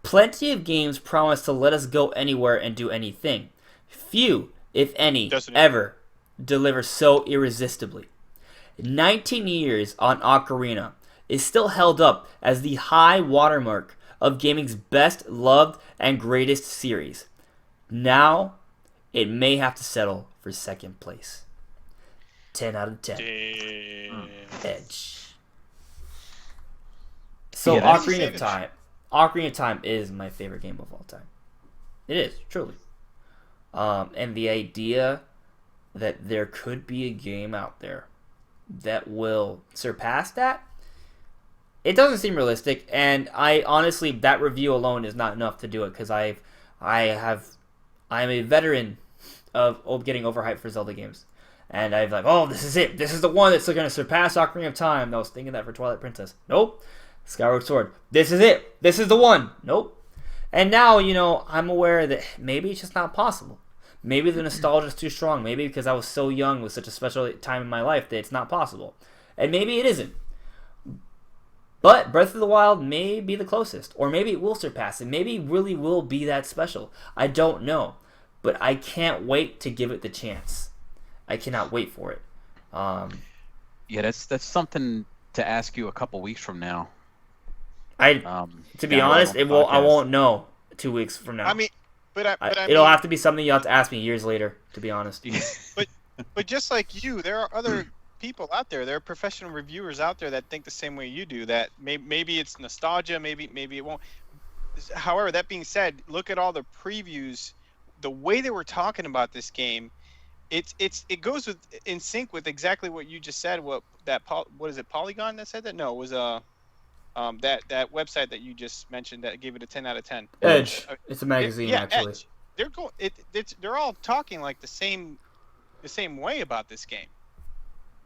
Plenty of games promise to let us go anywhere and do anything. Few, if any, Doesn't it? ever deliver so irresistibly. 19 years on Ocarina is still held up as the high watermark of gaming's best loved and greatest series. Now, it may have to settle for second place. 10 out of 10. Damn. Edge. So Yeah, that's Ocarina of savage. Time. Ocarina of Time is my favorite game of all time. It is, truly. And the idea that there could be a game out there that will surpass that, it doesn't seem realistic. And I honestly, that review alone is not enough to do it, because I'm a veteran of getting overhyped for Zelda games. And I've like, oh, this is it. This is the one that's going to surpass Ocarina of Time. I was thinking that for Twilight Princess. Nope. Skyward Sword. This is it. This is the one. Nope. And now, I'm aware that maybe it's just not possible. Maybe the nostalgia is too strong. Maybe because I was so young with such a special time in my life that it's not possible. And maybe it isn't. But Breath of the Wild may be the closest. Or maybe it will surpass it. Maybe it really will be that special. I don't know. But I can't wait to give it the chance. I cannot wait for it. Yeah, that's something to ask you a couple weeks from now. To be down honest, on the it won't. I podcast. won't know 2 weeks from now. I mean, It'll have to be something you have to ask me years later. To be honest. but just like you, there are other people out there. There are professional reviewers out there that think the same way you do. That maybe it's nostalgia. Maybe it won't. However, that being said, look at all the previews. The way they were talking about this game, it goes in sync with exactly what you just said. What is it? Polygon that said that? No, it was that website that you just mentioned that gave it a 10 out of 10. Edge. It's a magazine, actually. Edge. They're going. They're all talking like the same way about this game.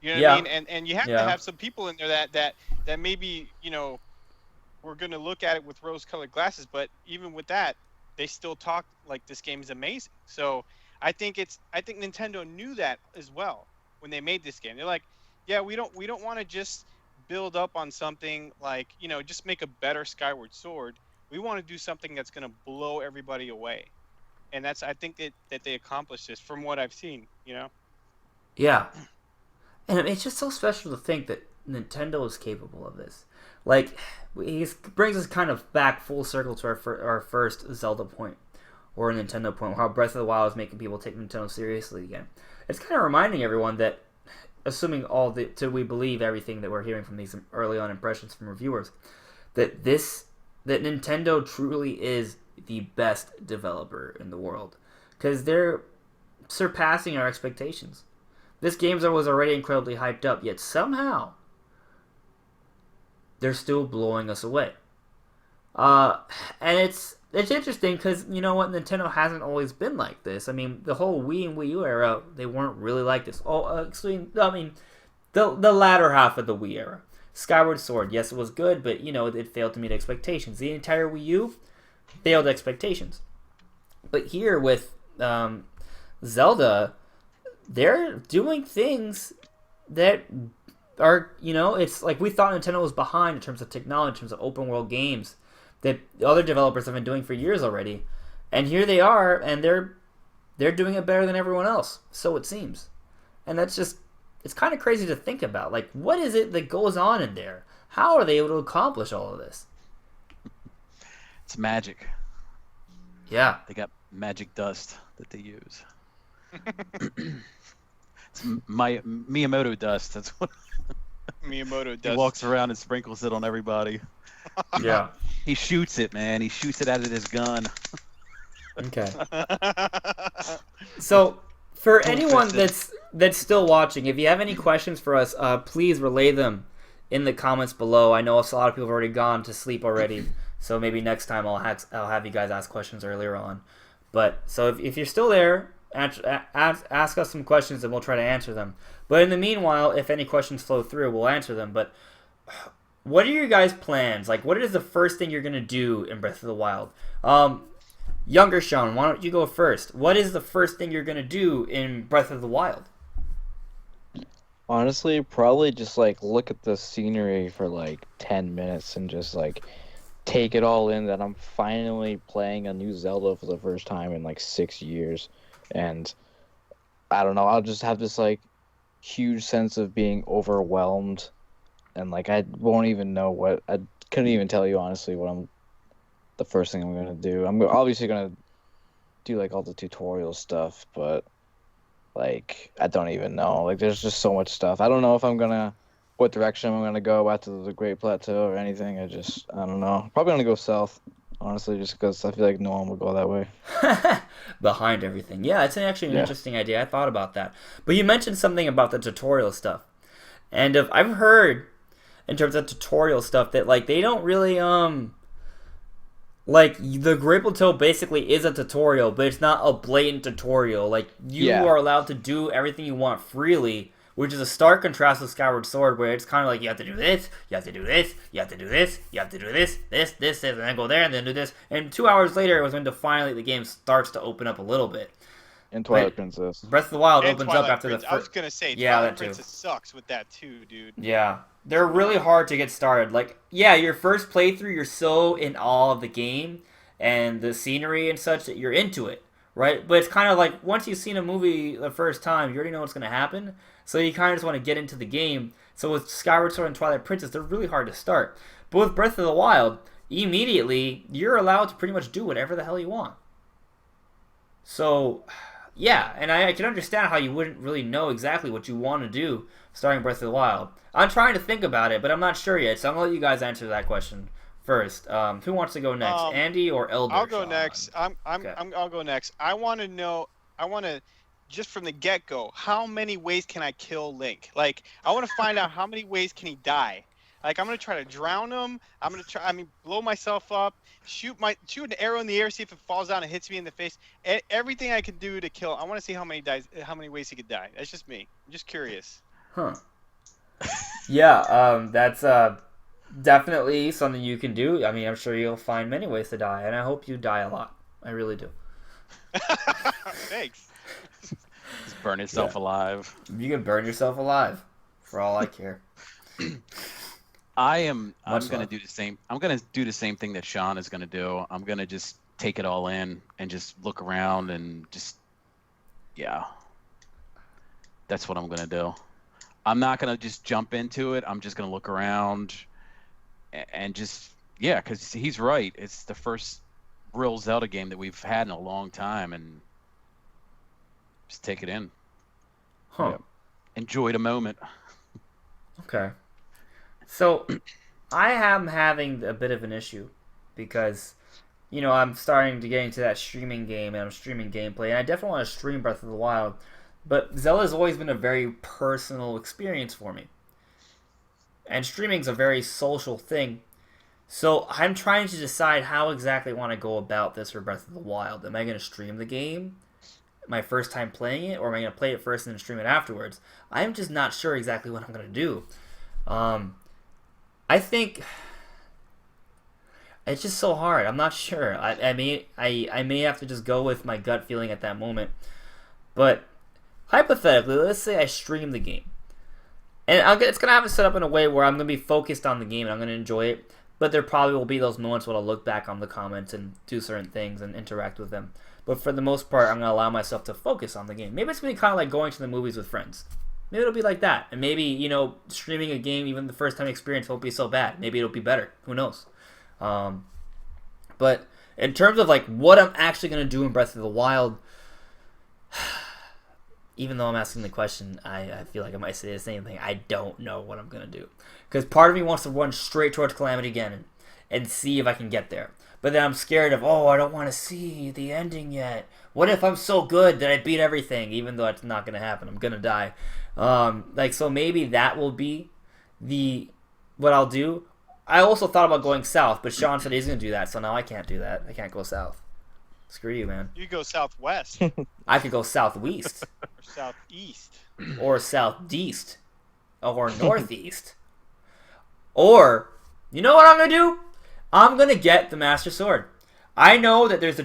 You know what I mean? And you have to have some people in there that maybe we're going to look at it with rose-colored glasses, but even with that, they still talk like this game is amazing. So I think Nintendo knew that as well when they made this game. They're like, yeah, we don't want to just build up on something like just make a better Skyward Sword. We want to do something that's going to blow everybody away, and I think that they accomplished this from what I've seen. Yeah, and it's just so special to think that Nintendo is capable of this. Like, he brings us kind of back full circle to our first Zelda point, or Nintendo point, how Breath of the Wild is making people take Nintendo seriously again. It's kind of reminding everyone that, assuming we believe everything that we're hearing from these early on impressions from reviewers, that Nintendo truly is the best developer in the world, because they're surpassing our expectations. This game was already incredibly hyped up, yet somehow they're still blowing us away. And it's interesting because, you know what, Nintendo hasn't always been like this. I mean, the whole Wii and Wii U era, they weren't really like this. The latter half of the Wii era. Skyward Sword, yes, it was good, but, it failed to meet expectations. The entire Wii U failed expectations. But here with Zelda, they're doing things that are, it's like we thought Nintendo was behind in terms of technology, in terms of open world games that other developers have been doing for years already. And here they are, and they're doing it better than everyone else, so it seems. And that's just, it's kind of crazy to think about. Like, what is it that goes on in there? How are they able to accomplish all of this? It's magic. Yeah. They got magic dust that they use. It's Miyamoto dust. That's what Miyamoto he does. walks around and sprinkles it on everybody. Yeah. He shoots it, man. He shoots it out of his gun. Okay. So, for Dual anyone fisted. that's still watching, if you have any questions for us, please relay them in the comments below. I know a lot of people have already gone to sleep already, so maybe next time I'll have you guys ask questions earlier on. But so if you're still there, ask us some questions and we'll try to answer them. But in the meanwhile, if any questions flow through, we'll answer them. But what are your guys' plans? Like, what is the first thing you're gonna do in Breath of the Wild? Younger Sean, why don't you go first? What is the first thing you're gonna do in Breath of the Wild? Honestly, probably just like look at the scenery for like 10 minutes and just like take it all in that I'm finally playing a new Zelda for the first time in like 6 years. And I don't know, I'll just have this like huge sense of being overwhelmed, and like I won't even know what I couldn't even tell you honestly what I'm the first thing I'm gonna do. I'm obviously gonna do like all the tutorial stuff, but like I don't even know. Like there's just so much stuff. I don't know if I'm gonna what direction I'm gonna go after the Great Plateau or anything. I don't know. Probably gonna go south, honestly, just because I feel like no one will go that way. Behind everything. Yeah, it's actually an Yeah. interesting idea. I thought about that. But you mentioned something about the tutorial stuff. And I've heard in terms of tutorial stuff that like they don't really like the Great Plateau basically is a tutorial, but it's not a blatant tutorial. Like you Yeah. are allowed to do everything you want freely, which is a stark contrast with Skyward Sword, where it's kind of like you have to do this, you have to do this, you have to do this, you have to do this, and then go there and then do this. And 2 hours later, it was when finally the game starts to open up a little bit. And Twilight Wait. Princess. Breath of the Wild And opens Twilight up after Prince. the I was first. gonna say Yeah, Twilight that too. Princess sucks with that too, dude. Yeah, they're really hard to get started. Like, yeah, your first playthrough, you're so in awe of the game and the scenery and such that you're into it, right? But it's kind of like once you've seen a movie the first time, you already know what's going to happen, so you kind of just want to get into the game. So with Skyward Sword and Twilight Princess, they're really hard to start. But with Breath of the Wild, immediately you're allowed to pretty much do whatever the hell you want. So, yeah, and I can understand how you wouldn't really know exactly what you want to do starting Breath of the Wild. I'm trying to think about it, but I'm not sure yet, so I'm going to let you guys answer that question first. Who wants to go next, Andy or Elder? I'll go Sean? next. I'll go next. I want to know. I want to just from the get go. How many ways can I kill Link? Like I want to find out how many ways can he die. Like I'm gonna try to drown him. I'm gonna try. I mean, blow myself up. Shoot an arrow in the air. See if it falls down and hits me in the face. Everything I can do to kill. I want to see how many ways he could die. That's just me. I'm just curious. Huh. Yeah, that's definitely something you can do. I mean, I'm sure you'll find many ways to die, and I hope you die a lot. I really do. Thanks. Just burn itself alive. You can burn yourself alive, for all I care. I'm Much gonna love. do the same. I'm gonna do the same thing that Sean is gonna do. I'm gonna just take it all in and just look around and just, yeah. That's what I'm gonna do. I'm not gonna just jump into it. I'm just gonna look around and just, yeah, because he's right. It's the first real Zelda game that we've had in a long time, and just take it in. Huh. Yeah. Enjoy the moment. Okay. So, I am having a bit of an issue because, I'm starting to get into that streaming game and I'm streaming gameplay, and I definitely want to stream Breath of the Wild, but Zelda's always been a very personal experience for me. And streaming's a very social thing. So, I'm trying to decide how exactly I want to go about this for Breath of the Wild. Am I going to stream the game my first time playing it, or am I going to play it first and then stream it afterwards? I'm just not sure exactly what I'm going to do. I think it's just so hard. I'm not sure. I may have to just go with my gut feeling at that moment. But hypothetically, let's say I stream the game, and it's gonna have it set up in a way where I'm gonna be focused on the game and I'm gonna enjoy it. But there probably will be those moments where I'll look back on the comments and do certain things and interact with them. But for the most part, I'm gonna allow myself to focus on the game. Maybe it's gonna be kind of like going to the movies with friends. Maybe it'll be like that. And maybe, streaming a game, even the first time experience won't be so bad. Maybe it'll be better. Who knows? But in terms of like what I'm actually going to do in Breath of the Wild, even though I'm asking the question, I feel like I might say the same thing. I don't know what I'm going to do. Because part of me wants to run straight towards Calamity Ganon and see if I can get there. But then I'm scared of, I don't want to see the ending yet. What if I'm so good that I beat everything, even though it's not going to happen? I'm going to die. So maybe that will be what I'll do. I also thought about going south, but Sean said he's going to do that, so now I can't do that. I can't go south. Screw you, man. You go southwest I could go southwest. or southeast. Or southeast. Or northeast. Or, you know what I'm going to do? I'm going to get the Master Sword. I know that there's a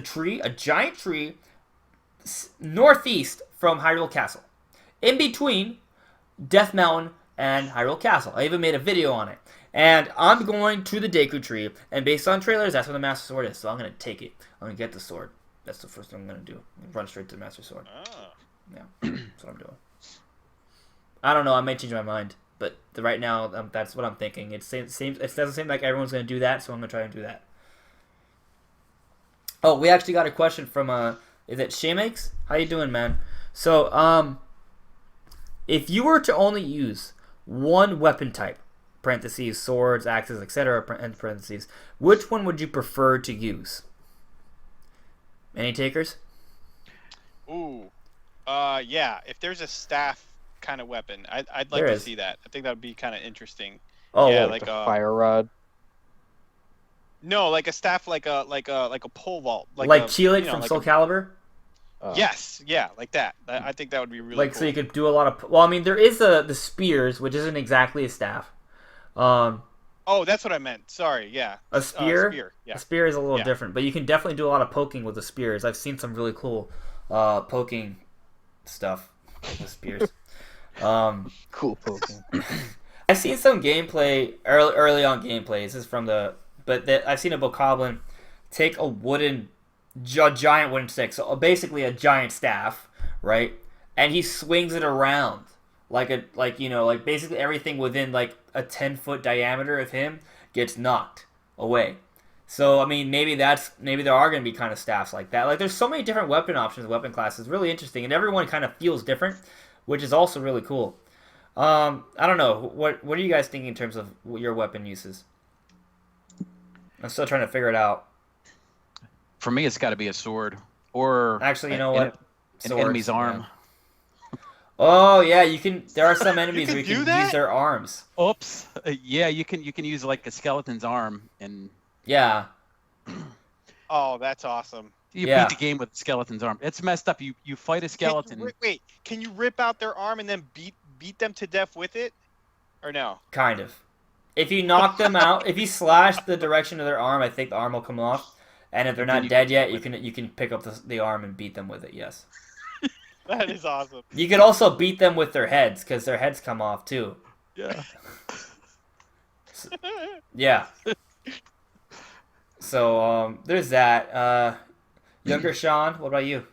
giant tree, northeast from Hyrule Castle. In between Death Mountain and Hyrule Castle. I even made a video on it. And I'm going to the Deku Tree, and based on trailers, that's where the Master Sword is. So I'm going to take it. I'm going to get the sword. That's the first thing I'm going to do. Run straight to the Master Sword. Oh. Yeah, that's what I'm doing. I don't know. I might change my mind, but right now, that's what I'm thinking. It doesn't seem like everyone's going to do that, so I'm going to try and do that. Oh, we actually got a question from is it Shamakes? How you doing, man? So, if you were to only use one weapon type, parentheses, swords, axes, etc., end parentheses, which one would you prefer to use? Any takers? Ooh. Yeah. If there's a staff kind of weapon, I'd like There to is. see that. I think that would be kind of interesting. Oh, Yeah, well, like the fire rod. No, like a staff, like a pole vault, like a, Cheelik you know, from like Soul Calibur? Yes, yeah, like that. I think that would be really Like, cool. so you could do a lot of... Well, I mean, there is the spears, which isn't exactly a staff. Oh, that's what I meant. Sorry, yeah. A spear? Spear, yeah. A spear is a little Yeah. different, but you can definitely do a lot of poking with the spears. I've seen some really cool poking stuff with spears. Cool poking. I've seen some gameplay, early on gameplay. This is from I've seen a Bokoblin take a giant wooden stick, so basically a giant staff, right? And he swings it around like basically everything within like a 10-foot diameter of him gets knocked away. So I mean, maybe there are going to be kind of staffs like that. Like there's so many different weapon options, weapon classes, really interesting, and everyone kind of feels different, which is also really cool. I don't know. What are you guys thinking in terms of your weapon uses? I'm still trying to figure it out. For me, it's got to be a sword or Actually, you know what? an Swords, enemy's arm. yeah. Oh yeah, you can. There are some enemies can where you do can that? use their arms. Oops. Yeah, you can use like a skeleton's arm and Yeah. Oh, that's awesome. you Yeah. beat the game with skeleton's arm. It's messed up. You fight a skeleton. Wait, can you rip out their arm and then beat them to death with it, or no? Kind of. If you knock them out, if you slash the direction of their arm, I think the arm will come off. And if they're Then not you dead can yet, beat you can pick up the arm and beat them with it. Yes. That is awesome. You could also beat them with their heads because their heads come off too. Yeah. Yeah. So there's that. Younger Sean, what about you?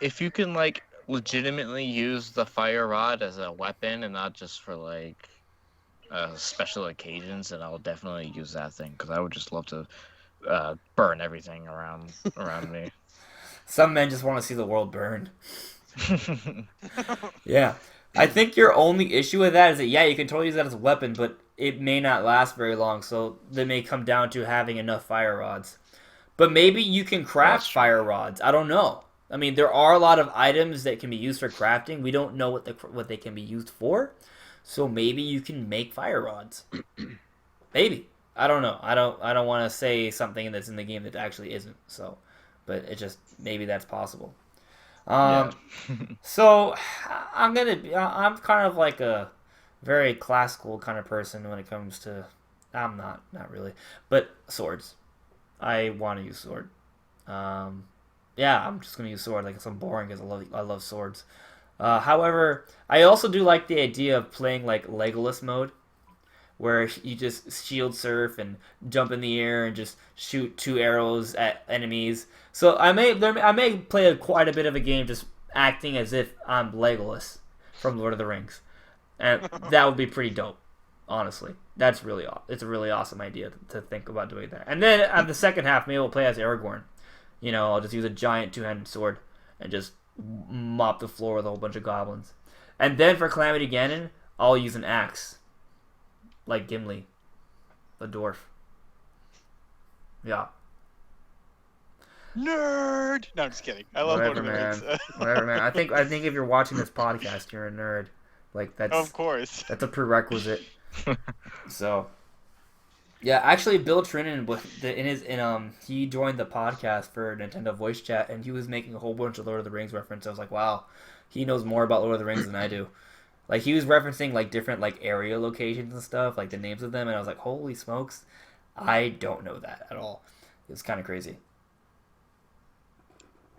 If you can like legitimately use the fire rod as a weapon and not just for like special occasions, then I'll definitely use that thing because I would just love to burn everything around me. Some men just want to see the world burn. Yeah. I think your only issue with that is that, yeah, you can totally use that as a weapon, but it may not last very long, so they may come down to having enough fire rods. But maybe you can craft That's true. fire rods. I don't know. I mean, there are a lot of items that can be used for crafting. We don't know what they can be used for, so maybe you can make fire rods. Maybe. I don't know. I don't want to say something that's in the game that actually isn't. So, but it just maybe that's possible. Yeah. So I'm kind of like a very classical kind of person when it comes to. I'm not really, but swords. I want to use sword. Yeah, I'm just gonna use sword. Like it's so boring because I love swords. However, I also do like the idea of playing like Legolas mode, where you just shield surf and jump in the air and just shoot 2 arrows at enemies. So I may play quite a bit of a game just acting as if I'm Legolas from Lord of the Rings, and that would be pretty dope. Honestly, it's a really awesome idea to think about doing that. And then at the second half, maybe we'll play as Aragorn. You know, I'll just use a giant 2-handed sword and just mop the floor with a whole bunch of goblins. And then for Calamity Ganon, I'll use an axe. Like Gimli. The dwarf. Yeah. Nerd. No, I'm just kidding. I love Whatever, Lord of the man. Rings. Whatever, man. I think if you're watching this podcast, you're a nerd. Like Of that's course. a prerequisite. So, yeah, actually, Bill Trinan he joined the podcast for Nintendo Voice Chat, and he was making a whole bunch of Lord of the Rings reference. I was like, wow, he knows more about Lord of the Rings than I do. Like he was referencing like different like area locations and stuff, like the names of them, and I was like, holy smokes, I don't know that at all. It was kind of crazy.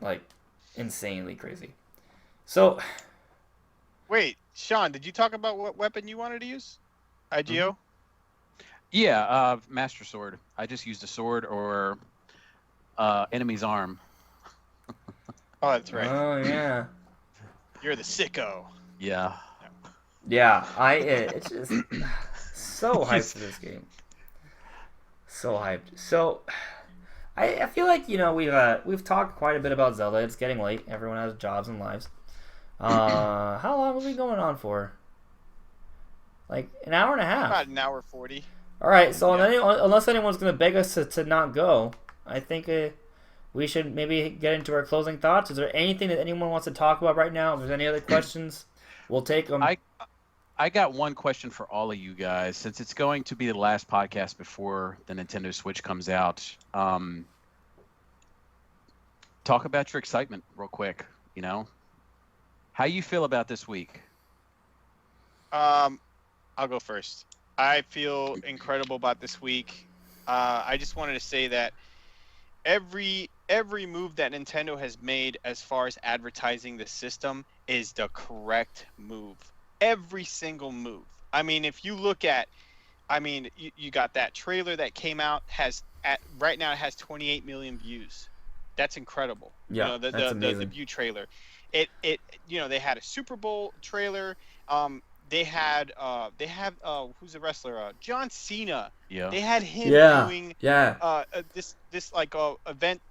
Like, insanely crazy. So, Wait, Sean, did you talk about what weapon you wanted to use? IGO? Yeah, Master Sword. I just used a sword or enemy's arm. Oh, that's right. oh yeah, You're the sicko. Yeah. yeah. It's just so hyped for this game. So hyped. So, I feel like we've talked quite a bit about Zelda. It's getting late. Everyone has jobs and lives. How long have we going on for? Like an hour and a half. About an hour 40. All right. So Yeah. unless anyone's gonna beg us to not go, I think we should maybe get into our closing thoughts. Is there anything that anyone wants to talk about right now? If there's any other questions, we'll take them. I got one question for all of you guys. Since it's going to be the last podcast before the Nintendo Switch comes out, talk about your excitement real quick. How you feel about this week? I'll go first. I feel incredible about this week. I just wanted to say that every move that Nintendo has made as far as advertising the system is the correct move. Every single move. I mean, if you look at, you got that trailer that came out right now it has 28 million views. That's incredible. Yeah, that's amazing. The view trailer. It they had a Super Bowl trailer. They have who's the wrestler? John Cena. Yeah. They had him doing this like event.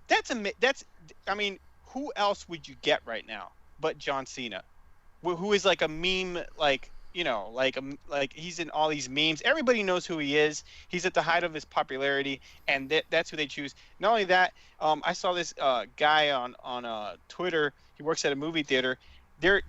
That's who else would you get right now but John Cena, who is like a meme, like he's in all these memes. Everybody knows who he is. He's at the height of his popularity, and that's who they choose. Not only that, I saw this guy on Twitter. He works at a movie theater. They're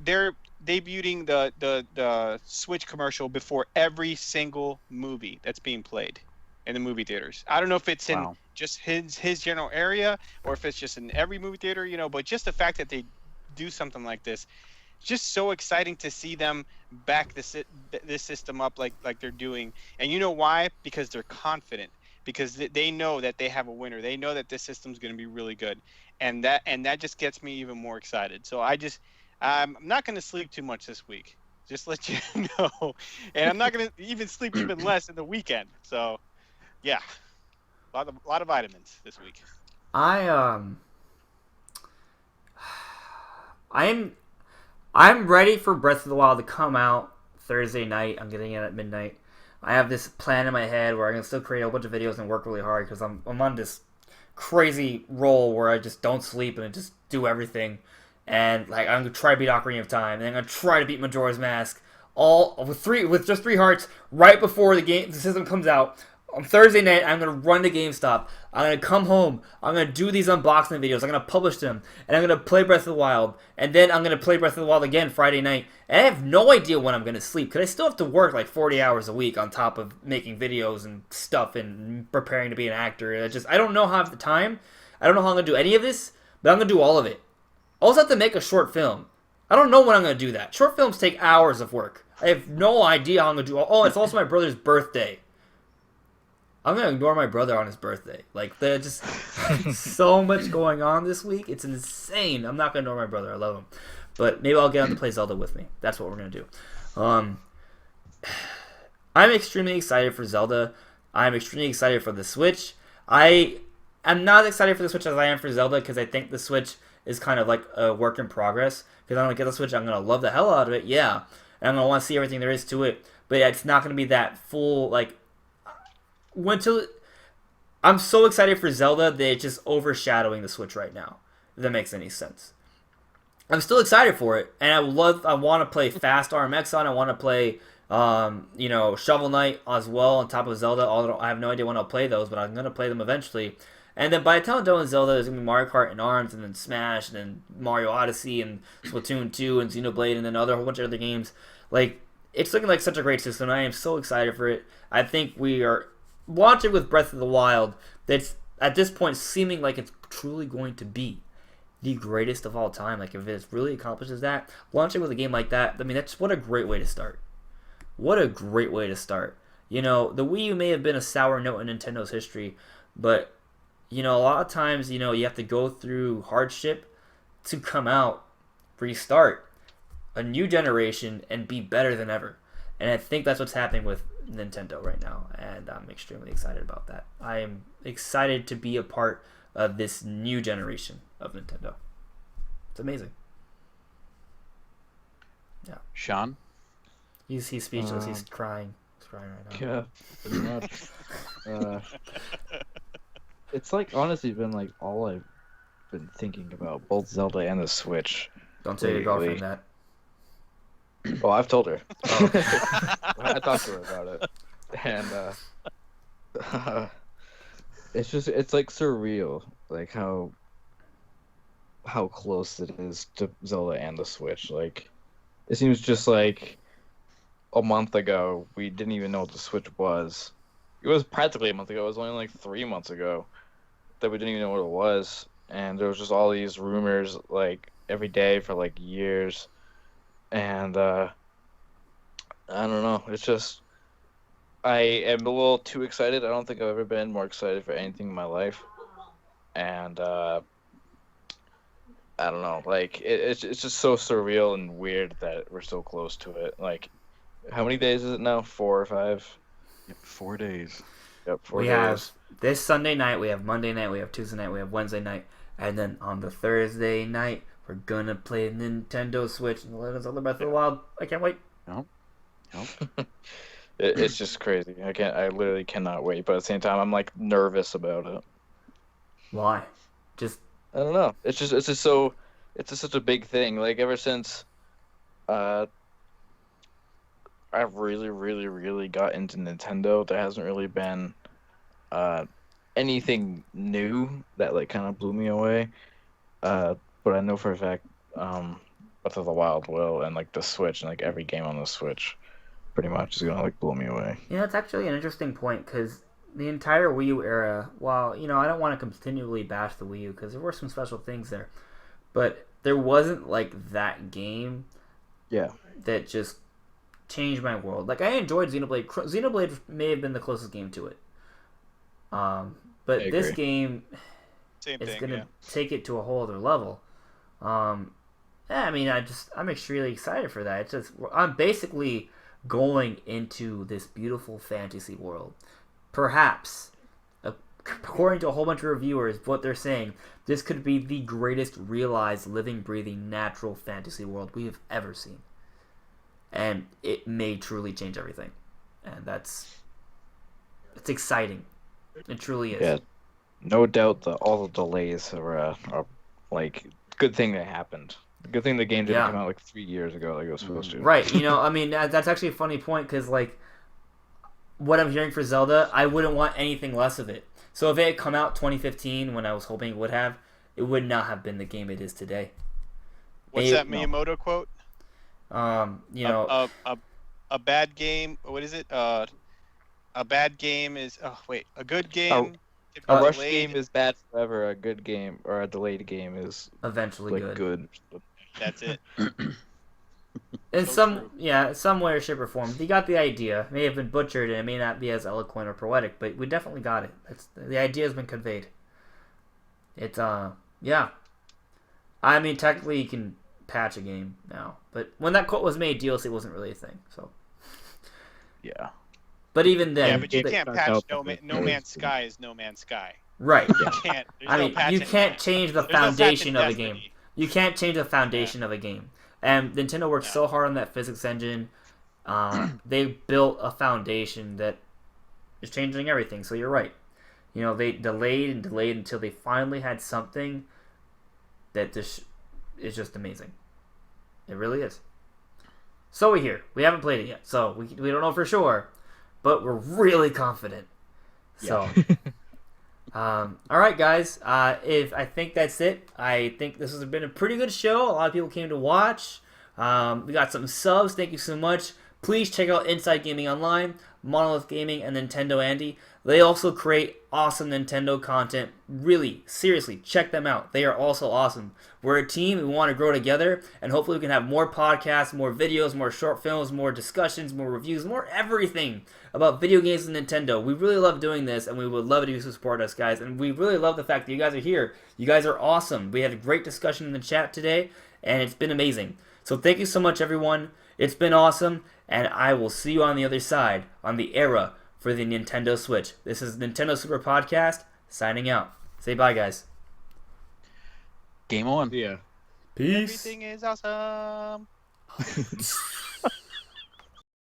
debuting the Switch commercial before every single movie that's being played in the movie theaters. I don't know if it's in just his general area or if it's just in every movie theater, but just the fact that they do something like this, just so exciting to see them back this system up like they're doing. And you know why? Because they're confident, because they know that they have a winner. They know that this system's going to be really good, and that just gets me even more excited. So I'm not going to sleep too much this week. Just let you know. And I'm not going to even sleep even less in the weekend. So, yeah, a lot of vitamins this week. I'm ready for Breath of the Wild to come out Thursday night. I'm getting it at midnight. I have this plan in my head where I'm going to still create a bunch of videos and work really hard because I'm on this crazy roll where I just don't sleep and I just do everything. And like I'm going to try to beat Ocarina of Time, and I'm going to try to beat Majora's Mask, all with just 3 hearts right before the system comes out. On Thursday night, I'm going to run to GameStop. I'm going to come home. I'm going to do these unboxing videos. I'm going to publish them. And I'm going to play Breath of the Wild. And then I'm going to play Breath of the Wild again Friday night. And I have no idea when I'm going to sleep, because I still have to work like 40 hours a week on top of making videos and stuff and preparing to be an actor. And I don't know how I have the time. I don't know how I'm going to do any of this, but I'm going to do all of it. I also have to make a short film. I don't know when I'm going to do that. Short films take hours of work. I have no idea how I'm going to do it. Oh, it's also my brother's birthday. I'm going to ignore my brother on his birthday. Like, there's just so much going on this week. It's insane. I'm not going to ignore my brother. I love him. But maybe I'll get him to play Zelda with me. That's what we're going to do. I'm extremely excited for Zelda. I'm extremely excited for the Switch. I am not as excited for the Switch as I am for Zelda, because I think the Switch is kind of like a work in progress. Because I'm going to get the Switch, I'm going to love the hell out of it, yeah. And I'm going to want to see everything there is to it. But yeah, it's not going to be that full, like... I'm so excited for Zelda that it's just overshadowing the Switch right now. If that makes any sense. I'm still excited for it, and I want to play Fast RMX on. I want to play, Shovel Knight as well on top of Zelda. Although I have no idea when I'll play those, but I'm gonna play them eventually. And then by the time I'm done with Zelda, there's gonna be Mario Kart and Arms, and then Smash, and then Mario Odyssey, and Splatoon 2, and Xenoblade, and then a whole bunch of other games. Like, it's looking like such a great system. I am so excited for it. I think we are watching with Breath of the Wild. That's at this point seeming like it's truly going to be the greatest of all time. Like, if it really accomplishes that, launching with a game like that, I mean, that's what a great way to start. What a great way to start. The Wii U may have been a sour note in Nintendo's history, but, a lot of times, you have to go through hardship to come out, restart a new generation, and be better than ever. And I think that's what's happening with Nintendo right now, and I'm extremely excited about that. I am excited to be a part of this new generation of Nintendo. It's amazing. Yeah. Sean? He's speechless. He's crying. He's crying right now. Yeah, pretty much. It's like honestly been like all I've been thinking about, both Zelda and the Switch. Don't tell your girlfriend that. Well, I've told her. I talked to her about it, and it's like surreal, like how close it is to Zelda and the Switch. Like, it seems just like a month ago we didn't even know what the Switch was. It was practically a month ago. It was only like 3 months ago that we didn't even know what it was, and there was just all these rumors like every day for like years. And I don't know. It's just I am a little too excited. I don't think I've ever been more excited for anything in my life. And I don't know. Like it's just so surreal and weird that we're so close to it. Like, how many days is it now? 4 or 5? Yep, 4 days. Yep, 4 We days. have this Sunday night, we have Monday night, we have Tuesday night, we have Wednesday night, and then on the Thursday night, we're gonna play Nintendo Switch and Legend of Zelda Breath of the Wild. I can't wait. Nope. It's just crazy. I literally cannot wait. But at the same time, I'm like nervous about it. Why? Just I don't know. It's just such a big thing. Like, ever since I've really, really, really got into Nintendo, there hasn't really been anything new that like kind of blew me away. But I know for a fact Breath of the Wild will, and like the Switch, and like every game on the Switch pretty much is gonna like blow me away. it's actually an interesting point, because the entire Wii U era, while I don't want to continually bash the Wii U because there were some special things there, but there wasn't like that game Yeah. that just changed my world. Like, I enjoyed Xenoblade. Xenoblade may have been the closest game to it. But I this agree. game Same is thing. going to Yeah. take it to a whole other level. I mean, I'm extremely excited for that. It's just, I'm basically going into this beautiful fantasy world. Perhaps, according to a whole bunch of reviewers, what they're saying, this could be the greatest realized, living, breathing, natural fantasy world we have ever seen. And it may truly change everything. And it's exciting. It truly is. Yeah. No doubt that all the delays are like good thing that happened. Good thing the game didn't Yeah. come out like 3 years ago like it was supposed to. Right, I mean, that's actually a funny point, because, like, what I'm hearing for Zelda, I wouldn't want anything less of it. So if it had come out 2015, when I was hoping it would have, it would not have been the game it is today. What's that No. Miyamoto quote? A bad game. What is it? A bad game is. Oh wait, a good game. can be A rush delayed. game is bad forever. A good game or a delayed game is eventually like good. good. That's it. In So some, true. some way or shape or form. You got the idea. It may have been butchered, and it may not be as eloquent or poetic, but we definitely got it. The idea has been conveyed. It's, yeah. I mean, technically you can patch a game now, but when that quote was made, DLC wasn't really a thing, so. Yeah. But even then, Yeah, but you they can't stuck patch out No, the No Man's Sky is No Man's Sky. right. You can't. There's I no mean, patch you in can't that. change the There's no patch in foundation of a game. Destiny. You can't change the foundation of a game. And Nintendo worked Yeah. so hard on that physics engine. They built a foundation that is changing everything. So you're right. They delayed and delayed until they finally had something that just is just amazing. It really is. So we haven't played it yet, so we don't know for sure, but we're really confident. So, all right, guys. If I think that's it, I think this has been a pretty good show. A lot of people came to watch. We got some subs. Thank you so much. Please check out Inside Gaming Online, Monolith Gaming, and Nintendo Andy. They also create awesome Nintendo content. Really, seriously, check them out. They are also awesome. We're a team. We want to grow together, and hopefully we can have more podcasts, more videos, more short films, more discussions, more reviews, more everything about video games and Nintendo. We really love doing this, and we would love it if you support us, guys. And we really love the fact that you guys are here. You guys are awesome. We had a great discussion in the chat today, and it's been amazing. So thank you so much, everyone. It's been awesome, and I will see you on the other side, on the era for the Nintendo Switch. This is Nintendo Super Podcast, signing out. Say bye, guys. Game on. Yeah. Peace. Everything is awesome.